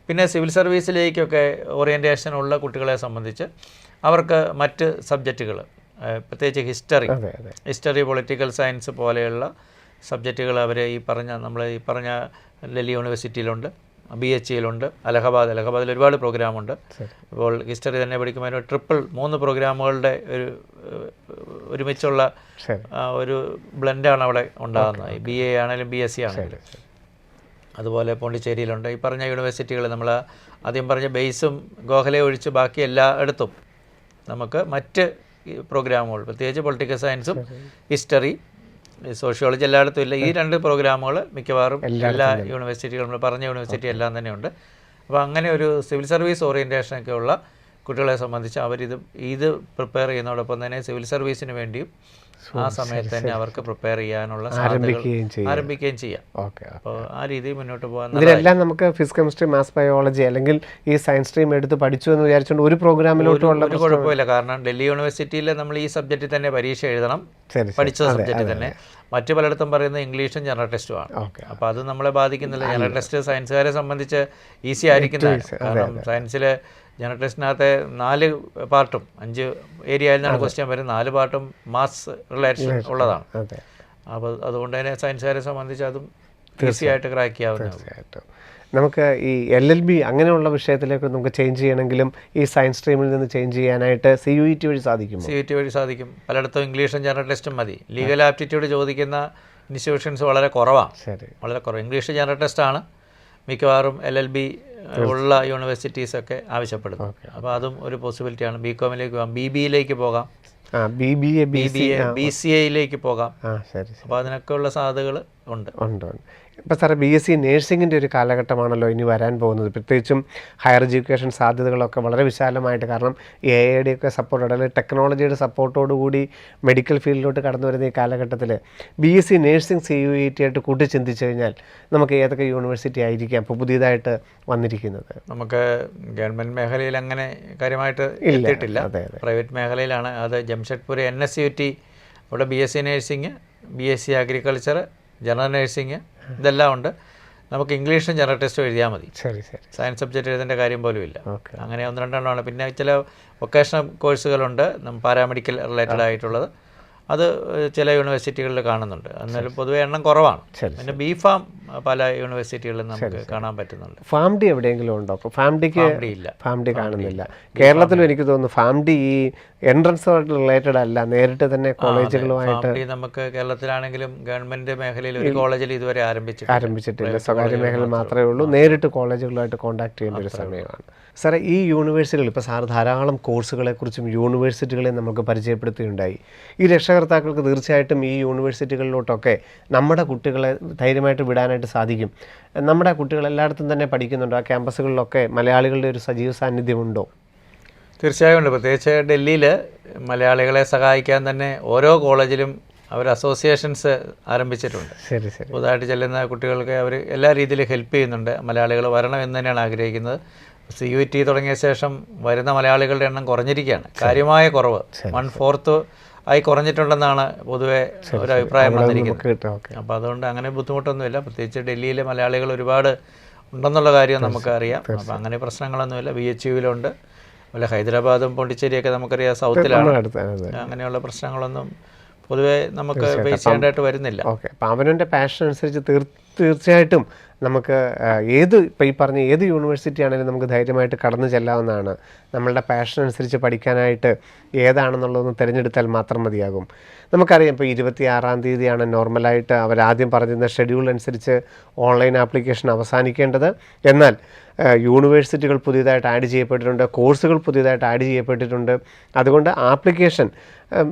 പിന്നെ സിവിൽ സർവീസിലേക്കൊക്കെ ഓറിയൻറ്റേഷൻ ഉള്ള കുട്ടികളെ സംബന്ധിച്ച് അവർക്ക് മറ്റ് സബ്ജക്റ്റുകൾ, പ്രത്യേകിച്ച് ഹിസ്റ്ററി, പൊളിറ്റിക്കൽ സയൻസ് പോലെയുള്ള സബ്ജക്റ്റുകൾ അവർ ഈ പറഞ്ഞ ഡൽഹി യൂണിവേഴ്സിറ്റിയിലുണ്ട്. BHEയിലുണ്ട്, അലഹബാദിൽ ഒരുപാട് പ്രോഗ്രാമുണ്ട്. ഇപ്പോൾ ഹിസ്റ്ററി തന്നെ പഠിക്കുമ്പോൾ ട്രിപ്പിൾ 3 പ്രോഗ്രാമുകളുടെ ഒരുമിച്ചുള്ള ഒരു ബ്ലെൻഡാണ് അവിടെ ഉണ്ടാകുന്നത്. BA ആണെങ്കിലും BSc ആണെങ്കിലും. അതുപോലെ പോണ്ടിച്ചേരിയിലുണ്ട്. ഈ പറഞ്ഞ യൂണിവേഴ്സിറ്റികൾ നമ്മൾ ആദ്യം പറഞ്ഞ ബേസും ഗോഖലെ ഒഴിച്ച് ബാക്കി എല്ലായിടത്തും നമുക്ക് മറ്റ് പ്രോഗ്രാമുകൾ, പ്രത്യേകിച്ച് പൊളിറ്റിക്കൽ സയൻസും ഹിസ്റ്ററി, സോഷ്യോളജി എല്ലായിടത്തും ഇല്ല. ഈ 2 പ്രോഗ്രാമുകൾ മിക്കവാറും എല്ലാ യൂണിവേഴ്സിറ്റികളും, നമ്മൾ പറഞ്ഞ യൂണിവേഴ്സിറ്റി എല്ലാം തന്നെ ഉണ്ട്. അപ്പോൾ അങ്ങനെ ഒരു സിവിൽ സർവീസ് ഓറിയൻറ്റേഷനൊക്കെ ഉള്ള കുട്ടികളെ സംബന്ധിച്ച് ഇത് പ്രിപ്പയർ ചെയ്യുന്നതോടൊപ്പം തന്നെ സിവിൽ സർവീസിന് വേണ്ടിയും ആ സമയത്ത് തന്നെ അവർക്ക് പ്രിപ്പയർ ചെയ്യാനുള്ള ആരംഭിക്കുകയും ചെയ്യാം. അപ്പോൾ ആ രീതിയിൽ മുന്നോട്ട് പോകാൻ ഇതിലെല്ലാം നമുക്ക് ഫിസിക്സ്, കെമിസ്ട്രി, മാത്സ്, ബയോളജി അല്ലെങ്കിൽ ഈ സയൻസ് സ്ട്രീം എടുത്ത് പഠിച്ചു എന്ന് വിചാരിച്ചുകൊണ്ട് ഒരു പ്രോഗ്രാമിലോട്ടുള്ള ഒരു കുഴപ്പമില്ല. കാരണം ഡൽഹി യൂണിവേഴ്സിറ്റിയിൽ നമ്മൾ ഈ സബ്ജക്റ്റിൽ തന്നെ പരീക്ഷ എഴുതണം, പഠിച്ച സബ്ജക്റ്റിൽ തന്നെ. മറ്റു പലയിടത്തും പറയുന്നത് ഇംഗ്ലീഷും ജനറൽ ടെസ്റ്റുമാണ്. അപ്പോൾ അത് നമ്മളെ ബാധിക്കുന്നില്ല. ജനറൽ ടെസ്റ്റ് സയൻസുകാരെ സംബന്ധിച്ച് ഈസി ആയിരിക്കുന്നതാണ്. കാരണം സയൻസിൽ ജനറൽ ടെസ്റ്റിനകത്തെ 4 പാർട്ടും 5 ഏരിയയിൽ നിന്നാണ് ക്വസ്റ്റ്യൻ വരുന്നത്. 4 പാർട്ടും മാത്സ് റിലേഷൻ ഉള്ളതാണ്. അപ്പോൾ അതുകൊണ്ട് തന്നെ സയൻസുകാരെ സംബന്ധിച്ച് അതും ഈസി ആയിട്ട് ക്രാക്ക് ചെയ്യാവുന്നതാണ്. നമുക്ക് ഈ LLB അങ്ങനെയുള്ള വിഷയത്തിലേക്ക് നമുക്ക് ചേഞ്ച് ചെയ്യണമെങ്കിലും ഈ സയൻസ് സ്ട്രീമിൽ നിന്ന് ചേഞ്ച് ചെയ്യാനായിട്ട് CUET വഴി സാധിക്കും. CUET വഴി സാധിക്കും. പലയിടത്തും ഇംഗ്ലീഷും ജനറൽ ടെസ്റ്റും മതി. ലീഗൽ ആപ്റ്റിറ്റ്യൂഡ് ചോദിക്കുന്ന ഇൻസ്റ്റിറ്റ്യൂഷൻസ് വളരെ കുറവാണ്. വളരെ കുറവ്. ഇംഗ്ലീഷ് ജനറൽ ടെസ്റ്റാണ് മിക്കവാറും LLB ഉള്ള യൂണിവേഴ്സിറ്റീസൊക്കെ ആവശ്യപ്പെടുന്നു. അപ്പോൾ അതും ഒരു പോസിബിലിറ്റിയാണ്. BCOMലേക്ക് പോകാം, BBAയിലേക്ക് പോകാം, BCAയിലേക്ക് പോകാം. അപ്പോൾ അതിനൊക്കെ ഉള്ള സാധ്യതകൾ ഉണ്ട്. ഇപ്പോൾ സാറേ BSc നേഴ്സിങ്ങിൻ്റെ ഒരു കാലഘട്ടമാണല്ലോ ഇനി വരാൻ പോകുന്നത്. പ്രത്യേകിച്ചും ഹയർ എഡ്യൂക്കേഷൻ സാധ്യതകളൊക്കെ വളരെ വിശാലമായിട്ട്, കാരണം AI ഒക്കെ സപ്പോർട്ടോടെ അല്ലെങ്കിൽ ടെക്നോളജിയുടെ സപ്പോർട്ടോടുകൂടി മെഡിക്കൽ ഫീൽഡിലോട്ട് കടന്നു വരുന്ന ഈ കാലഘട്ടത്തിൽ BSc നേഴ്സിംഗ് CUET ആയിട്ട് കൂട്ടി ചിന്തിച്ചു കഴിഞ്ഞാൽ നമുക്ക് ഏതൊക്കെ യൂണിവേഴ്സിറ്റി ആയിരിക്കാം ഇപ്പോൾ പുതിയതായിട്ട് വന്നിരിക്കുന്നത്? നമുക്ക് ഗവൺമെൻറ് മേഖലയിൽ അങ്ങനെ കാര്യമായിട്ട് എത്തിയിട്ടില്ല. പ്രൈവറ്റ് മേഖലയിലാണ്. അത് ജംഷഡ്പൂർ NSUT, അവിടെ BSc nursing, BSc agriculture, general nursing ഇതെല്ലാം ഉണ്ട്. നമുക്ക് ഇംഗ്ലീഷും ജനറൽ ടെസ്റ്റും എഴുതിയാൽ മതി. സയൻസ് സബ്ജക്റ്റ് എഴുതേണ്ട കാര്യം പോലും ഇല്ല. അങ്ങനെ 1-2 പിന്നെ ചില വൊക്കേഷണൽ കോഴ്സുകളുണ്ട്, പാരാമെഡിക്കൽ റിലേറ്റഡ് ആയിട്ടുള്ളത്. അത് ചില യൂണിവേഴ്സിറ്റികളിൽ കാണുന്നുണ്ട്. എന്നാലും പൊതുവെ എണ്ണം കുറവാണ്. പിന്നെ BPharm പല യൂണിവേഴ്സിറ്റികളിലും നമുക്ക് കാണാൻ പറ്റുന്നുണ്ട്. FAMD എവിടെയെങ്കിലും ഉണ്ടോ? അപ്പോൾ FAMD കാണുന്നില്ല. കേരളത്തിലും എനിക്ക് തോന്നുന്നു FAMD ഈ എൻട്രൻസ് റിലേറ്റഡ് അല്ല, നേരിട്ട് തന്നെ കോളേജുകളുമായിട്ട്. നമുക്ക് കേരളത്തിലാണെങ്കിലും ഗവൺമെന്റ് മേഖലയിൽ ഒരു കോളേജിൽ ഇതുവരെ ആരംഭിച്ചിട്ടില്ല. സ്വകാര്യ മേഖല മാത്രമേ ഉള്ളൂ. നേരിട്ട് കോളേജുകളുമായിട്ട് കോൺടാക്ട് ചെയ്യേണ്ട ഒരു സമയമാണ്. സാറേ, ഈ യൂണിവേഴ്സിറ്റികൾ ഇപ്പോൾ സാർ ധാരാളം കോഴ്സുകളെക്കുറിച്ചും യൂണിവേഴ്സിറ്റികളെ നമുക്ക് പരിചയപ്പെടുത്തുകയുണ്ടായി. ഈ രക്ഷകർത്താക്കൾക്ക് തീർച്ചയായിട്ടും ഈ യൂണിവേഴ്സിറ്റികളിലോട്ടൊക്കെ നമ്മുടെ കുട്ടികളെ ധൈര്യമായിട്ട് വിടാനായിട്ട് സാധിക്കും. നമ്മുടെ കുട്ടികൾ എല്ലായിടത്തും തന്നെ പഠിക്കുന്നുണ്ടോ? ആ ക്യാമ്പസുകളിലൊക്കെ മലയാളികളുടെ ഒരു സജീവ സാന്നിധ്യമുണ്ടോ? തീർച്ചയായും ഉണ്ട്. പ്രത്യേകിച്ച് ഡൽഹിയിൽ മലയാളികളെ സഹായിക്കാൻ തന്നെ ഓരോ കോളേജിലും അവർ അസോസിയേഷൻസ് ആരംഭിച്ചിട്ടുണ്ട്. പുതുതായിട്ട് ചെല്ലുന്ന കുട്ടികൾക്ക് അവർ എല്ലാ രീതിയിലും ഹെൽപ്പ് ചെയ്യുന്നുണ്ട്. മലയാളികൾ വരണം എന്ന് തന്നെയാണ് ആഗ്രഹിക്കുന്നത്. CUET തുടങ്ങിയ ശേഷം വരുന്ന മലയാളികളുടെ എണ്ണം കുറഞ്ഞിരിക്കുകയാണ്. കാര്യമായ കുറവ്, 1/4 ആയി കുറഞ്ഞിട്ടുണ്ടെന്നാണ് പൊതുവെ ഒരു അഭിപ്രായം വന്നിരിക്കുന്നത്. അപ്പോൾ അതുകൊണ്ട് അങ്ങനെ ബുദ്ധിമുട്ടൊന്നുമില്ല. പ്രത്യേകിച്ച് ഡൽഹിയിലെ മലയാളികൾ ഒരുപാട് ഉണ്ടെന്നുള്ള കാര്യം നമുക്കറിയാം. അപ്പോൾ അങ്ങനെ പ്രശ്നങ്ങളൊന്നുമില്ല. BHUവിലുണ്ട്. അതുപോലെ ഹൈദരാബാദും പോണ്ടിച്ചേരിയൊക്കെ നമുക്കറിയാം സൗത്തിലാണ്. അങ്ങനെയുള്ള പ്രശ്നങ്ങളൊന്നും പൊതുവെ നമുക്ക് ഫേസ് ചെയ്യേണ്ടതായിട്ട് വരുന്നില്ല. അപ്പോൾ അവനവൻ്റെ പാഷൻ അനുസരിച്ച് തീർച്ചയായിട്ടും നമുക്ക് ഇപ്പോൾ ഈ പറഞ്ഞ ഏത് യൂണിവേഴ്സിറ്റി ആണെങ്കിലും നമുക്ക് ധൈര്യമായിട്ട് കടന്നു ചെല്ലാവുന്നതാണ്. നമ്മളുടെ പാഷൻ അനുസരിച്ച് പഠിക്കാനായിട്ട് ഏതാണെന്നുള്ളതൊന്ന് തിരഞ്ഞെടുത്താൽ മാത്രം മതിയാകും. നമുക്കറിയാം, ഇപ്പോൾ 26-ാം തീയതിയാണ് നോർമലായിട്ട് അവരാദ്യം പറഞ്ഞിരുന്ന ഷെഡ്യൂൾ അനുസരിച്ച് ഓൺലൈൻ ആപ്ലിക്കേഷൻ അവസാനിക്കേണ്ടത്. എന്നാൽ യൂണിവേഴ്സിറ്റികൾ പുതിയതായിട്ട് ആഡ് ചെയ്യപ്പെട്ടിട്ടുണ്ട്, കോഴ്സുകൾ പുതിയതായിട്ട് ആഡ് ചെയ്യപ്പെട്ടിട്ടുണ്ട്. അതുകൊണ്ട് ആപ്ലിക്കേഷൻ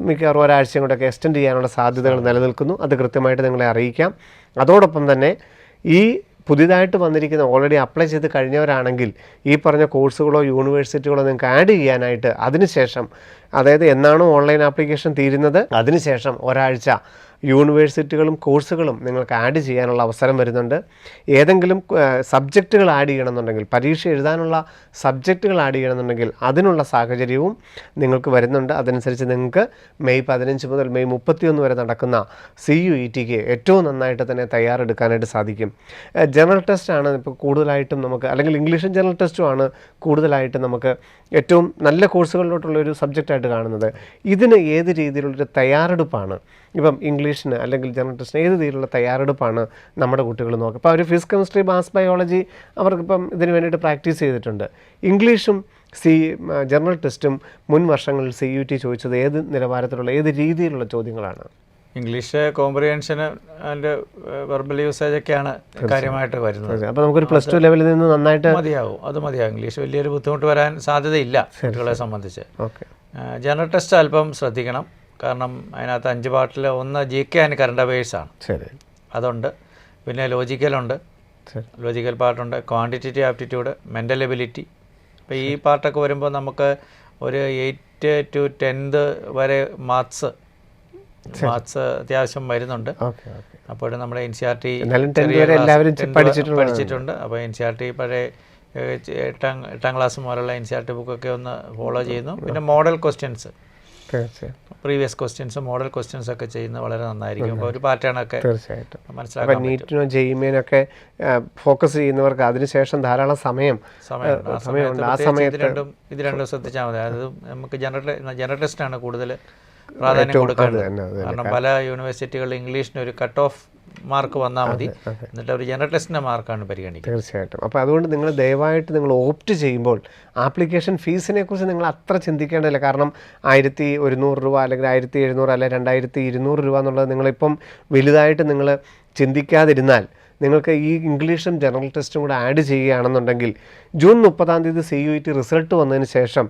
മിക്കവാറും ഒരാഴ്ചയും കൂടെയൊക്കെ എക്സ്റ്റെൻഡ് ചെയ്യാനുള്ള സാധ്യതകൾ നിലനിൽക്കുന്നു. അത് കൃത്യമായിട്ട് നിങ്ങളെ അറിയിക്കാം. അതോടൊപ്പം തന്നെ ഈ പുതിയതായിട്ട് വന്നിരിക്കുന്ന ഓൾറെഡി അപ്ലൈ ചെയ്ത് കഴിഞ്ഞവരാണെങ്കിൽ ഈ പറഞ്ഞ കോഴ്സുകളോ യൂണിവേഴ്സിറ്റികളോ നിങ്ങൾക്ക് ആഡ് ചെയ്യാനായിട്ട് അതിനുശേഷം, അതായത് എന്നാണോ ഓൺലൈൻ ആപ്ലിക്കേഷൻ തീരുന്നത് അതിനുശേഷം ഒരാഴ്ച യൂണിവേഴ്സിറ്റികളും കോഴ്സുകളും നിങ്ങൾക്ക് ആഡ് ചെയ്യാനുള്ള അവസരം വരുന്നുണ്ട്. ഏതെങ്കിലും സബ്ജക്റ്റുകൾ ആഡ് ചെയ്യണമെന്നുണ്ടെങ്കിൽ, പരീക്ഷ എഴുതാനുള്ള സബ്ജക്റ്റുകൾ ആഡ് ചെയ്യണമെന്നുണ്ടെങ്കിൽ അതിനുള്ള സാഹചര്യവും നിങ്ങൾക്ക് വരുന്നുണ്ട്. അതനുസരിച്ച് നിങ്ങൾക്ക് മെയ് 15 മുതൽ മെയ് 31 വരെ നടക്കുന്ന CUETക്ക് ഏറ്റവും നന്നായിട്ട് തന്നെ തയ്യാറെടുക്കാനായിട്ട് സാധിക്കും. ജനറൽ ടെസ്റ്റാണ് ഇപ്പോൾ കൂടുതലായിട്ടും നമുക്ക്, അല്ലെങ്കിൽ ഇംഗ്ലീഷും ജനറൽ ടെസ്റ്റുമാണ് കൂടുതലായിട്ട് നമുക്ക് ഏറ്റവും നല്ല കോഴ്സുകളിലോട്ടുള്ളൊരു സബ്ജക്റ്റായിട്ട് കാണുന്നത്. ഇതിന് ഏത് രീതിയിലുള്ളൊരു തയ്യാറെടുപ്പാണ് ഇപ്പം ഇംഗ്ലീഷിന് അല്ലെങ്കിൽ ജനറൽ ടെസ്റ്റിന് ഏത് രീതിയിലുള്ള തയ്യാറെടുപ്പാണ് നമ്മുടെ കുട്ടികൾ നോക്കുക? ഇപ്പോൾ അവർ ഫിസിക്സ്, കെമിസ്ട്രി, മാത്സ്, ബയോളജി അവർക്കിപ്പം ഇതിന് വേണ്ടിയിട്ട് പ്രാക്ടീസ് ചെയ്തിട്ടുണ്ട്. ഇംഗ്ലീഷും ജനറൽ ടെസ്റ്റും മുൻ വർഷങ്ങളിൽ CUT ചോദിച്ചത് ഏത് നിലവാരത്തിലുള്ള ഏത് രീതിയിലുള്ള ചോദ്യങ്ങളാണ്? ഇംഗ്ലീഷ് കോംപ്രിഹെൻഷന് ആൻഡ് വെർബൽ യൂസേജ് ഒക്കെയാണ് കാര്യമായിട്ട് വരുന്നത്. അപ്പോൾ നമുക്കൊരു +2 ലെവലിൽ നിന്ന് നന്നായിട്ട് മതിയാവും. ഇംഗ്ലീഷ് വലിയൊരു ബുദ്ധിമുട്ട് വരാൻ സാധ്യതയില്ല കുട്ടികളെ സംബന്ധിച്ച്. ഓക്കെ. ജനറൽ ടെസ്റ്റ് അല്പം ശ്രദ്ധിക്കണം. കാരണം അതിനകത്ത് 5 പാർട്ടിൽ 1 GK ആൻഡ് കറണ്ട് അഫയേഴ്സാണ്. ശരി. അതുണ്ട്. പിന്നെ ലോജിക്കലുണ്ട്, ലോജിക്കൽ പാർട്ടുണ്ട്, ക്വാണ്ടിറ്റേറ്റീവ് ആപ്റ്റിറ്റ്യൂഡ്, മെൻ്റൽ എബിലിറ്റി. അപ്പോൾ ഈ പാർട്ടൊക്കെ വരുമ്പോൾ നമുക്ക് ഒരു 8 to 10th വരെ മാത്സ് അത്യാവശ്യം വരുന്നുണ്ട്. അപ്പോൾ നമ്മുടെ NCERT പഠിച്ചിട്ടുണ്ട്. അപ്പോൾ NCERT പഴയ 8ാം ക്ലാസ് മുതലുള്ള NCERT ബുക്കൊക്കെ ഒന്ന് ഫോളോ ചെയ്യുന്നു. പിന്നെ model questions, previous questions, model questions ഒക്കെ ചെയ്യുന്നത് വളരെ നന്നായിരിക്കും. അപ്പോൾ ഒരു പാറ്റേണൊക്കെ മനസ്സിലാക്കാൻ നീറ്റിനോ ജെഇമെയിനൊക്കെ ഫോക്കസ് ചെയ്യുന്നവർക്ക് അതിനുശേഷം ധാരാളം സമയമുണ്ട്. ആ സമയത്ത് ഇത് രണ്ടും ശ്രദ്ധിച്ചാൽ മതി. അത് നമുക്ക് ജനറൽ ടെസ്റ്റാണ് കൂടുതൽ പ്രാധാന്യം കൊടുക്കേണ്ടത്. കാരണം പല യൂണിവേഴ്സിറ്റികളിൽ ഇംഗ്ലീഷിന് ഒരു കട്ട് ഓഫ് മാർക്ക് വന്നാൽ മതി, എന്നിട്ട് ഒരു ജനറൽ ടെസ്റ്റിൻ്റെ മാർക്കാണ് പരിഗണിക്കുക. തീർച്ചയായിട്ടും. അപ്പോൾ അതുകൊണ്ട് നിങ്ങൾ ദയവായിട്ട് നിങ്ങൾ ഓപ്റ്റ് ചെയ്യുമ്പോൾ ആപ്ലിക്കേഷൻ ഫീസിനെ കുറിച്ച് നിങ്ങൾ അത്ര ചിന്തിക്കേണ്ടതില്ല. കാരണം 1100 രൂപ അല്ലെങ്കിൽ 1700 അല്ലെങ്കിൽ 2200 രൂപ എന്നുള്ളത് നിങ്ങളിപ്പം വലുതായിട്ട് നിങ്ങൾ ചിന്തിക്കാതിരുന്നാൽ നിങ്ങൾക്ക് ഈ ഇംഗ്ലീഷും ജനറൽ ടെസ്റ്റും കൂടെ ആഡ് ചെയ്യുകയാണെന്നുണ്ടെങ്കിൽ ജൂൺ 30 CUT റിസൾട്ട് വന്നതിന് ശേഷം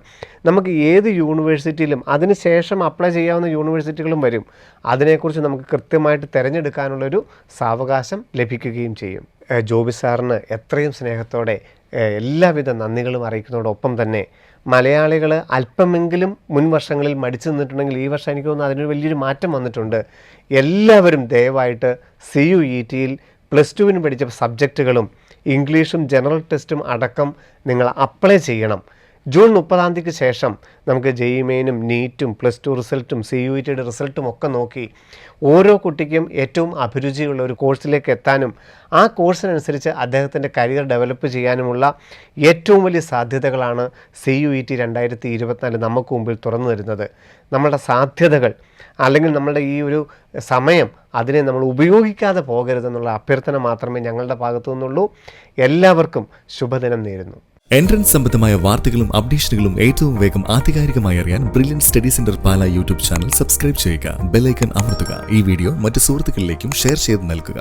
നമുക്ക് ഏത് യൂണിവേഴ്സിറ്റിയിലും അതിന് ശേഷം അപ്ലൈ ചെയ്യാവുന്ന യൂണിവേഴ്സിറ്റികളും വരും. അതിനെക്കുറിച്ച് നമുക്ക് കൃത്യമായിട്ട് തിരഞ്ഞെടുക്കാനുള്ളൊരു സാവകാശം ലഭിക്കുകയും ചെയ്യും. ജോബി സാറിന് എത്രയും സ്നേഹത്തോടെ എല്ലാവിധ നന്ദികളും അറിയിക്കുന്നതോടൊപ്പം തന്നെ മലയാളികൾ അല്പമെങ്കിലും മുൻ വർഷങ്ങളിൽ മടിച്ചു നിന്നിട്ടുണ്ടെങ്കിൽ ഈ വർഷം എനിക്ക് തോന്നുന്നു അതിനൊരു വലിയൊരു മാറ്റം വന്നിട്ടുണ്ട്. എല്ലാവരും ദയവായിട്ട് CUETയിൽ +2 പഠിച്ച സബ്ജക്റ്റുകളും ഇംഗ്ലീഷും ജനറൽ ടെസ്റ്റും അടക്കം നിങ്ങൾ അപ്ലൈ ചെയ്യണം. ജൂൺ 30 ശേഷം നമുക്ക് ജെഇമെയിനും നീറ്റും +2 റിസൾട്ടും CUETയുടെ റിസൾട്ടും ഒക്കെ നോക്കി ഓരോ കുട്ടിക്കും ഏറ്റവും അഭിരുചിയുള്ള ഒരു കോഴ്സിലേക്ക് എത്താനും ആ കോഴ്സിനനുസരിച്ച് അദ്ദേഹത്തിൻ്റെ കരിയർ ഡെവലപ്പ് ചെയ്യാനുമുള്ള ഏറ്റവും വലിയ സാധ്യതകളാണ് CUET 2024 നമുക്ക് മുമ്പിൽ തുറന്നു തരുന്നത്. നമ്മളുടെ സാധ്യതകൾ അല്ലെങ്കിൽ നമ്മളുടെ ഈ ഒരു സമയം അതിനെ നമ്മൾ ഉപയോഗിക്കാതെ പോകരുതെന്നുള്ള അഭ്യർത്ഥന മാത്രമേ ഞങ്ങളുടെ ഭാഗത്തു നിന്നുള്ളൂ. എല്ലാവർക്കും ശുഭദിനം നേരുന്നു. എൻട്രൻസ് സംബന്ധമായ വാർത്തകളും അപ്ഡേഷനുകളും ഏറ്റവും വേഗം ആധികാരികമായി അറിയാൻ ബ്രില്യൻറ്റ് സ്റ്റഡി സെന്റർ പാല യൂട്യൂബ് ചാനൽ സബ്സ്ക്രൈബ് ചെയ്യുക. ബെൽ ഐക്കൺ അമർത്തുക. ഈ വീഡിയോ മറ്റ് സുഹൃത്തുക്കളിലേക്കും ഷെയർ ചെയ്ത് നൽകുക.